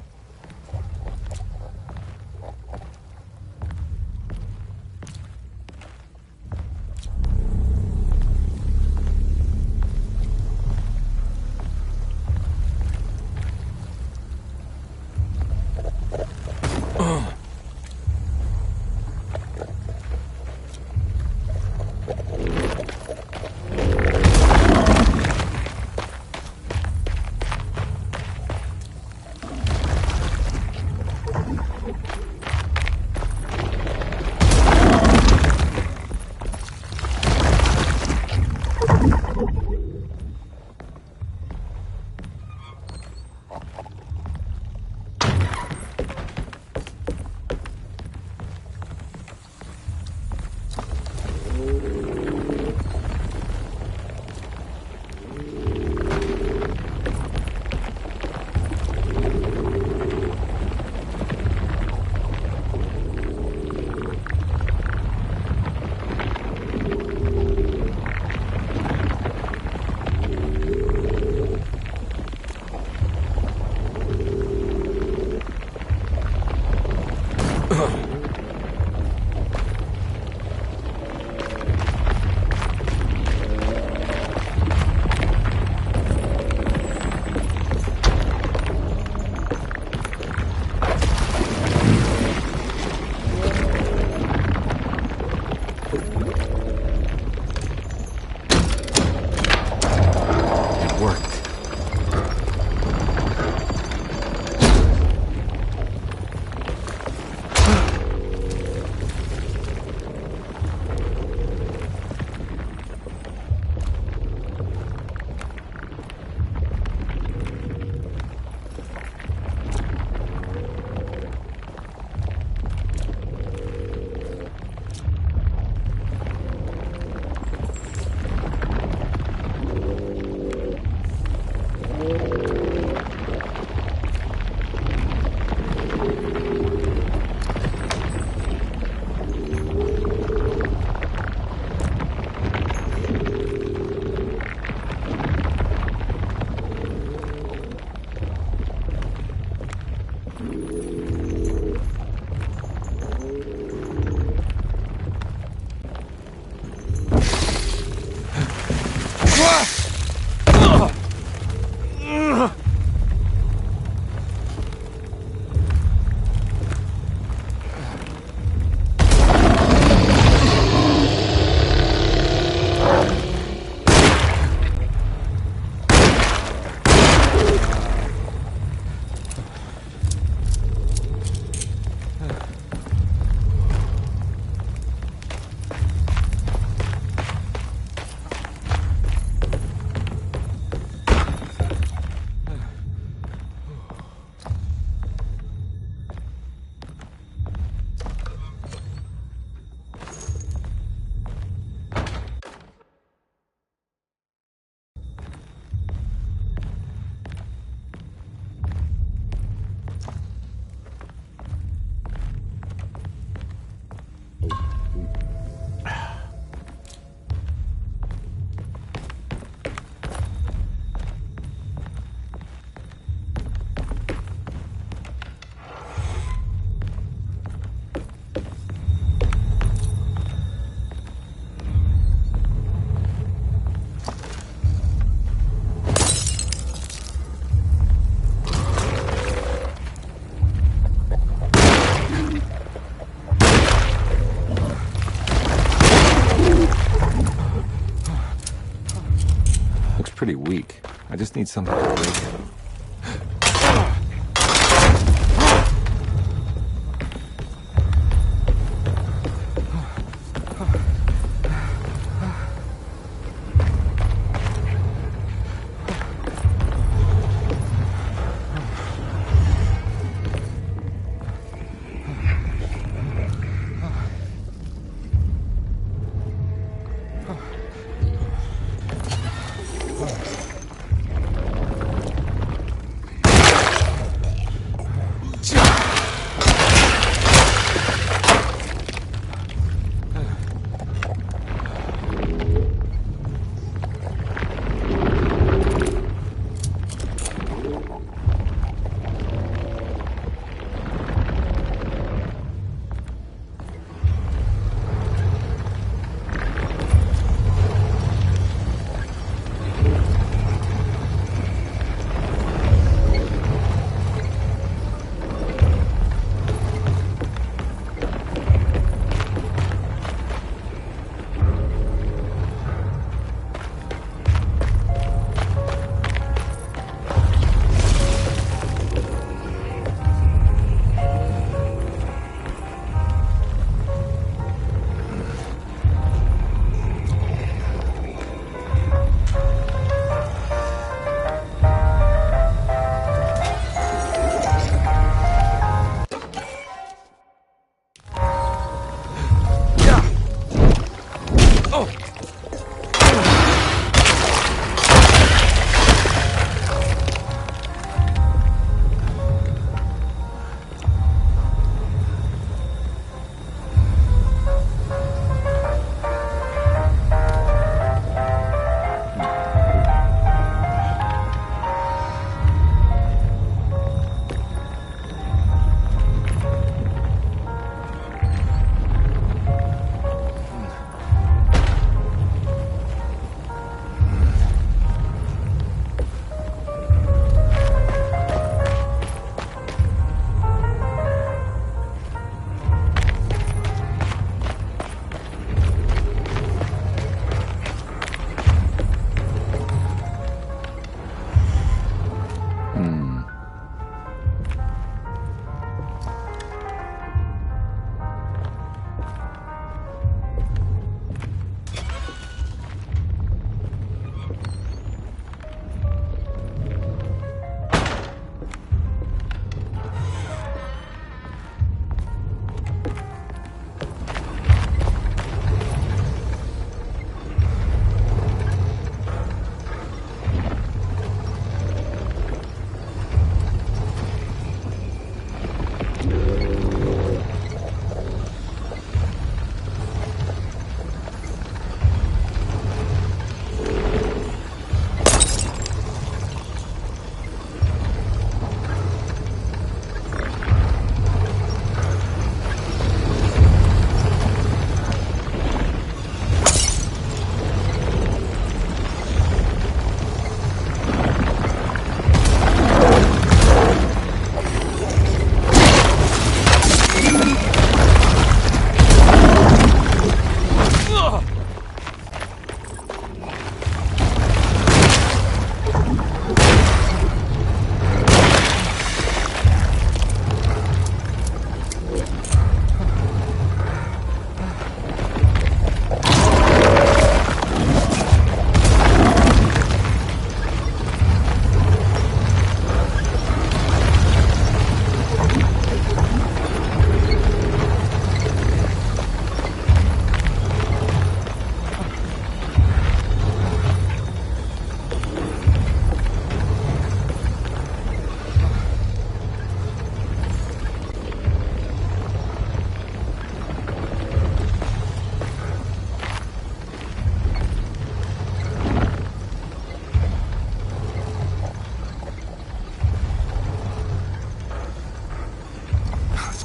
Pretty weak. I just need something to break it.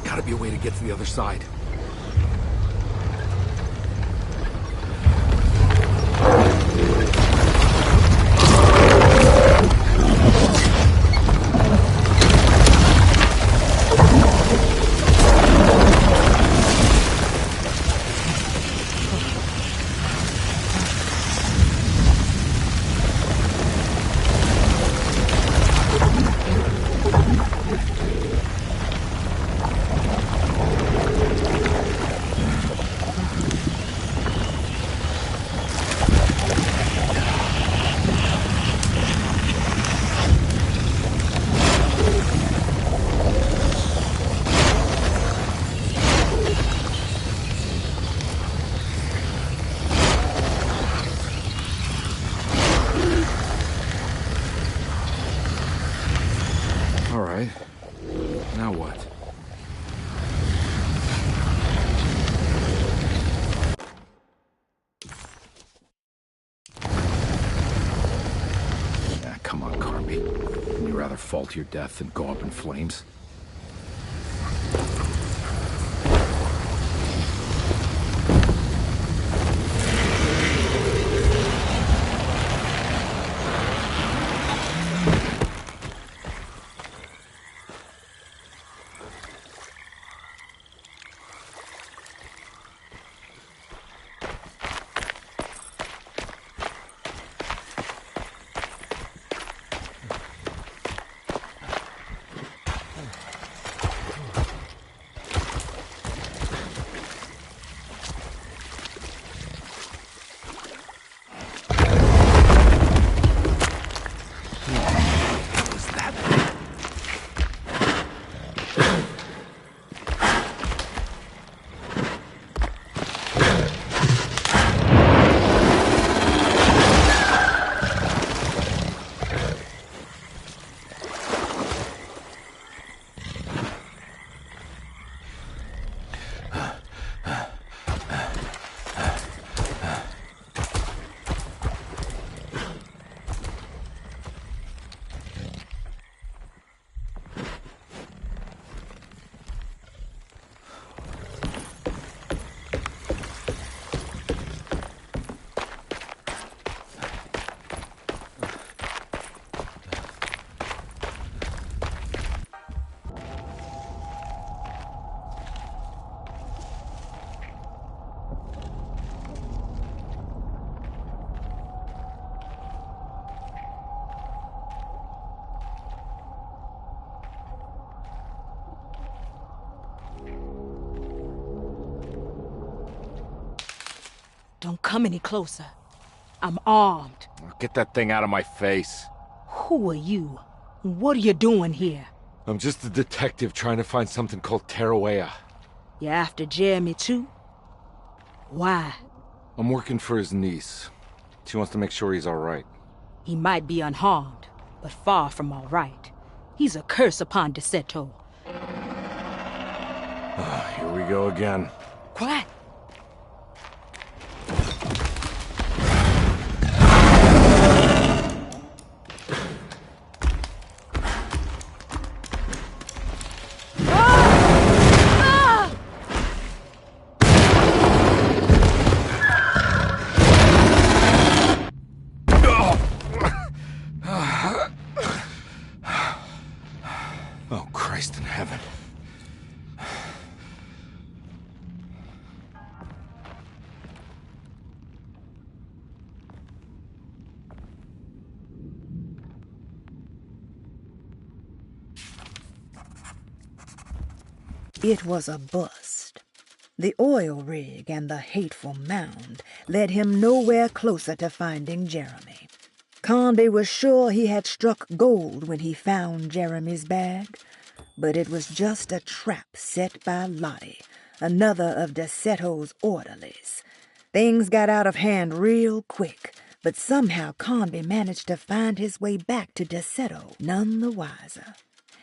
Gotta be a way to get to the other side. Now what? Come on, Carby. Would you rather fall to your death than go up in flames? Don't come any closer. I'm armed. Get that thing out of my face. Who are you? What are you doing here? I'm just a detective trying to find something called Tarawea. You're after Jeremy too? Why? I'm working for his niece. She wants to make sure he's all right. He might be unharmed, but far from all right. He's a curse upon DeSeto. Here we go again. Quiet. Oh, Christ in heaven. It was a bust. The oil rig and the hateful mound led him nowhere closer to finding Jeremy. Conby was sure he had struck gold when he found Jeremy's bag, but it was just a trap set by Lottie, another of DeSeto's orderlies. Things got out of hand real quick, but somehow Conby managed to find his way back to DeSeto none the wiser.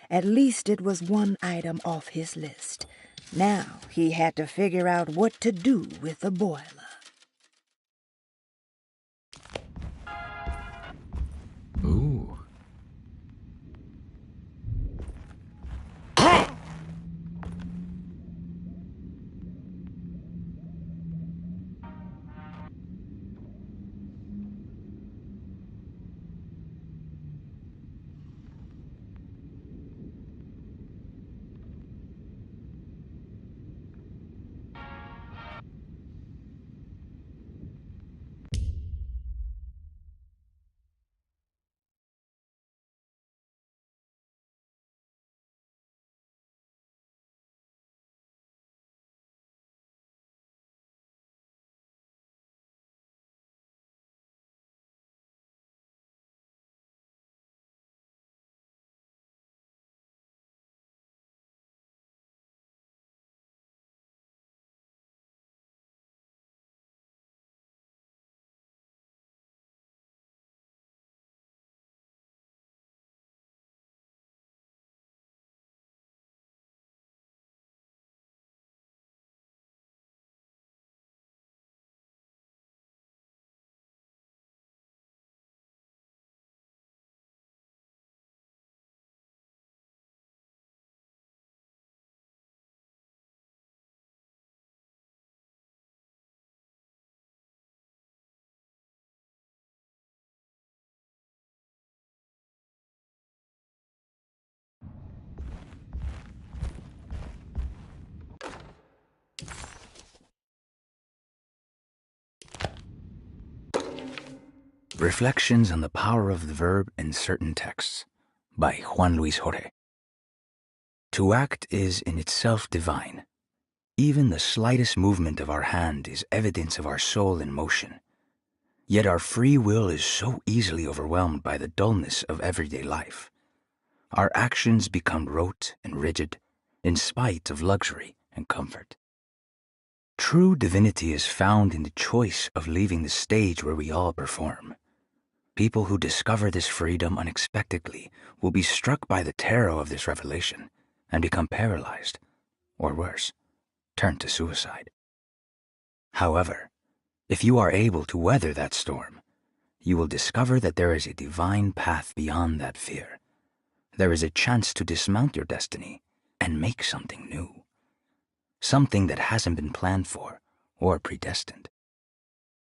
At least it was one item off his list. Now he had to figure out what to do with the boiler. Ooh. Reflections on the Power of the Verb in Certain Texts by Juan Luis Jorge. To act is in itself divine. Even the slightest movement of our hand is evidence of our soul in motion. Yet our free will is so easily overwhelmed by the dullness of everyday life. Our actions become rote and rigid, in spite of luxury and comfort. True divinity is found in the choice of leaving the stage where we all perform. People who discover this freedom unexpectedly will be struck by the terror of this revelation and become paralyzed, or worse, turn to suicide. However, if you are able to weather that storm, you will discover that there is a divine path beyond that fear. There is a chance to dismount your destiny and make something new. Something that hasn't been planned for or predestined.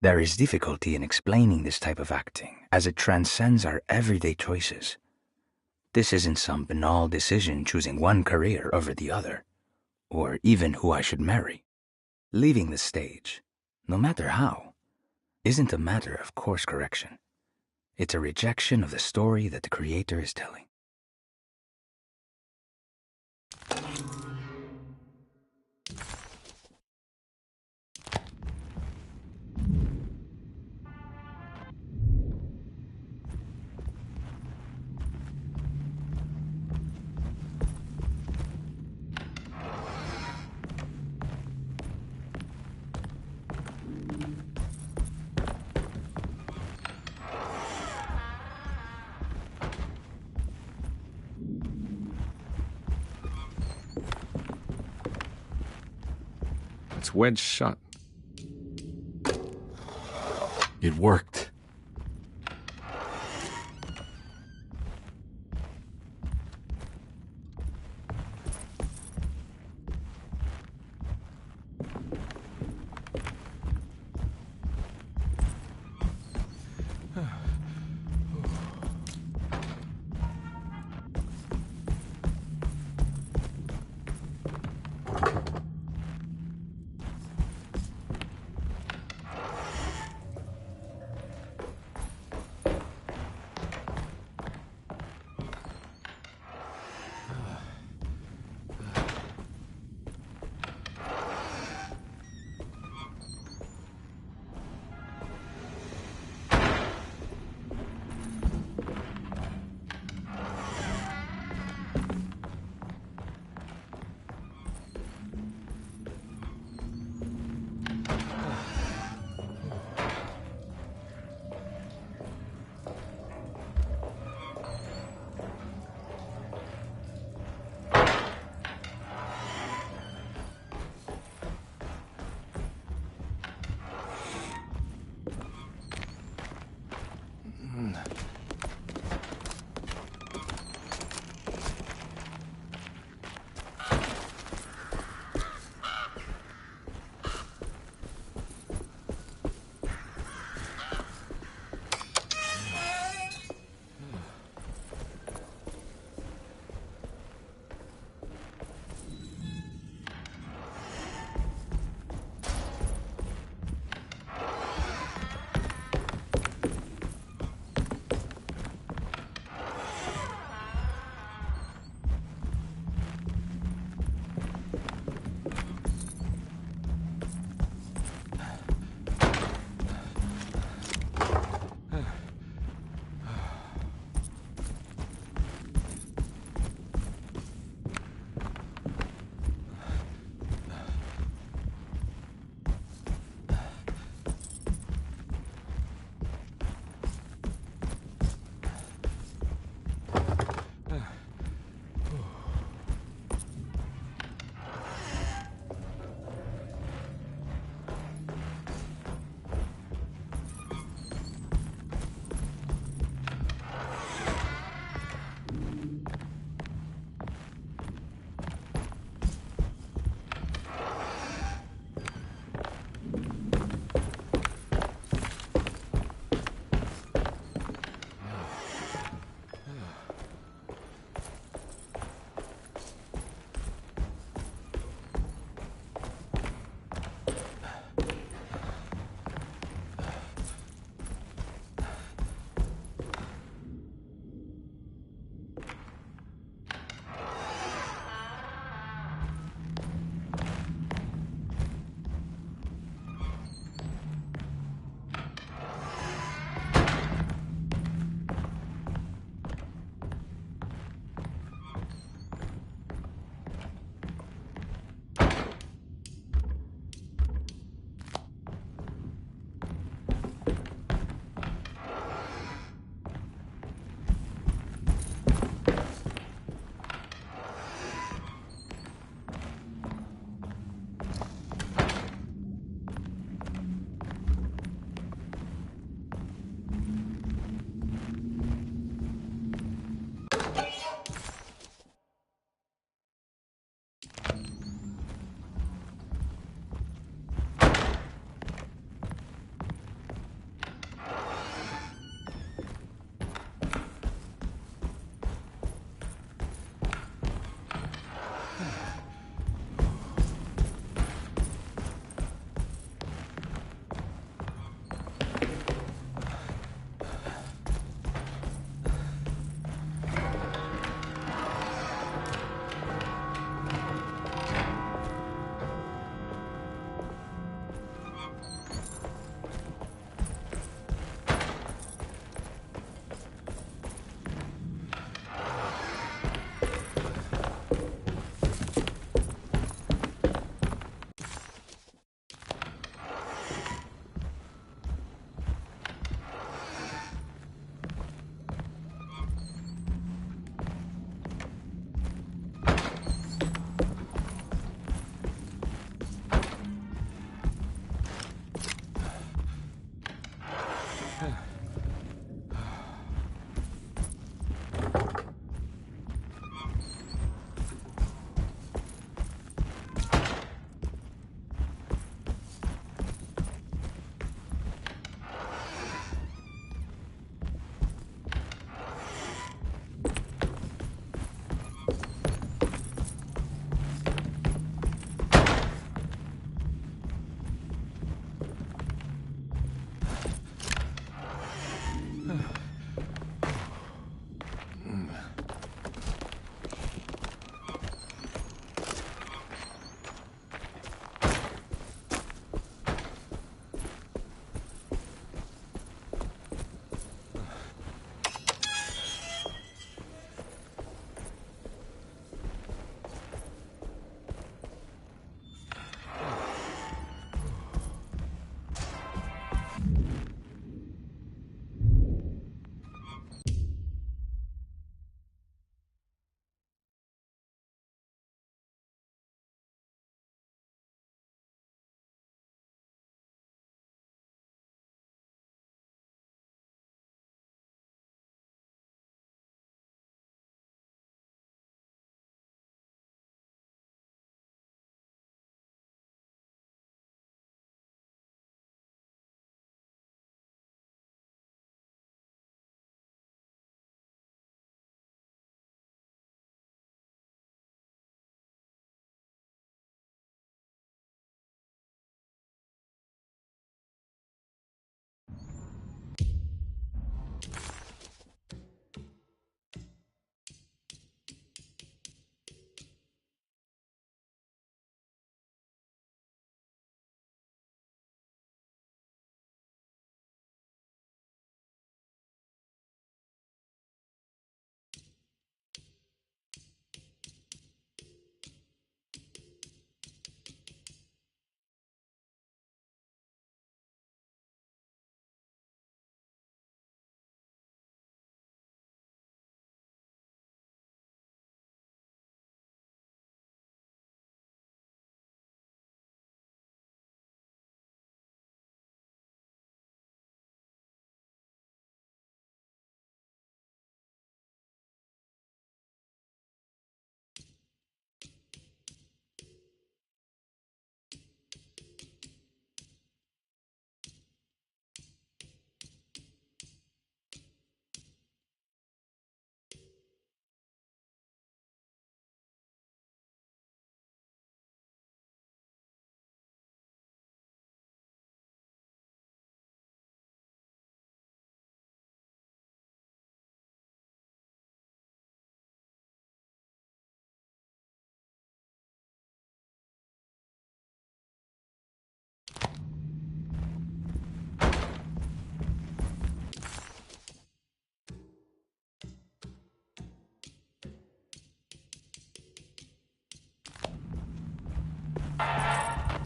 There is difficulty in explaining this type of acting as it transcends our everyday choices. This isn't some banal decision choosing one career over the other, or even who I should marry. Leaving the stage, no matter how, isn't a matter of course correction. It's a rejection of the story that the Creator is telling. It's wedged shut. It worked.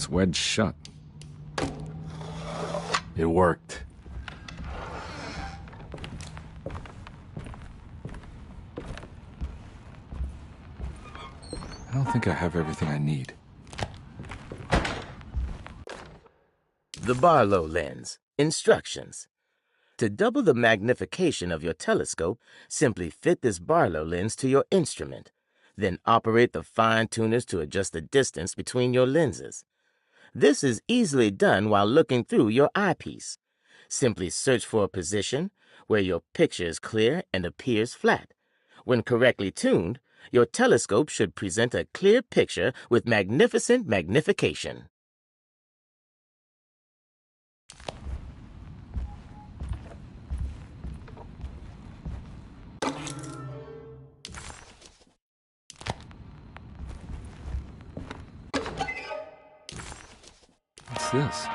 it's wedged shut. It worked. I don't think I have everything I need. The Barlow lens. Instructions. To double the magnification of your telescope, simply fit this Barlow lens to your instrument. Then operate the fine tuners to adjust the distance between your lenses. This is easily done while looking through your eyepiece. Simply search for a position where your picture is clear and appears flat. When correctly tuned, your telescope should present a clear picture with magnificent magnification. What's this?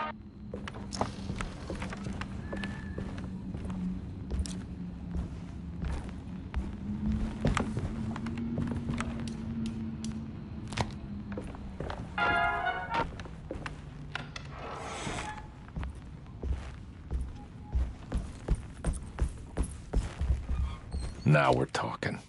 Now we're talking.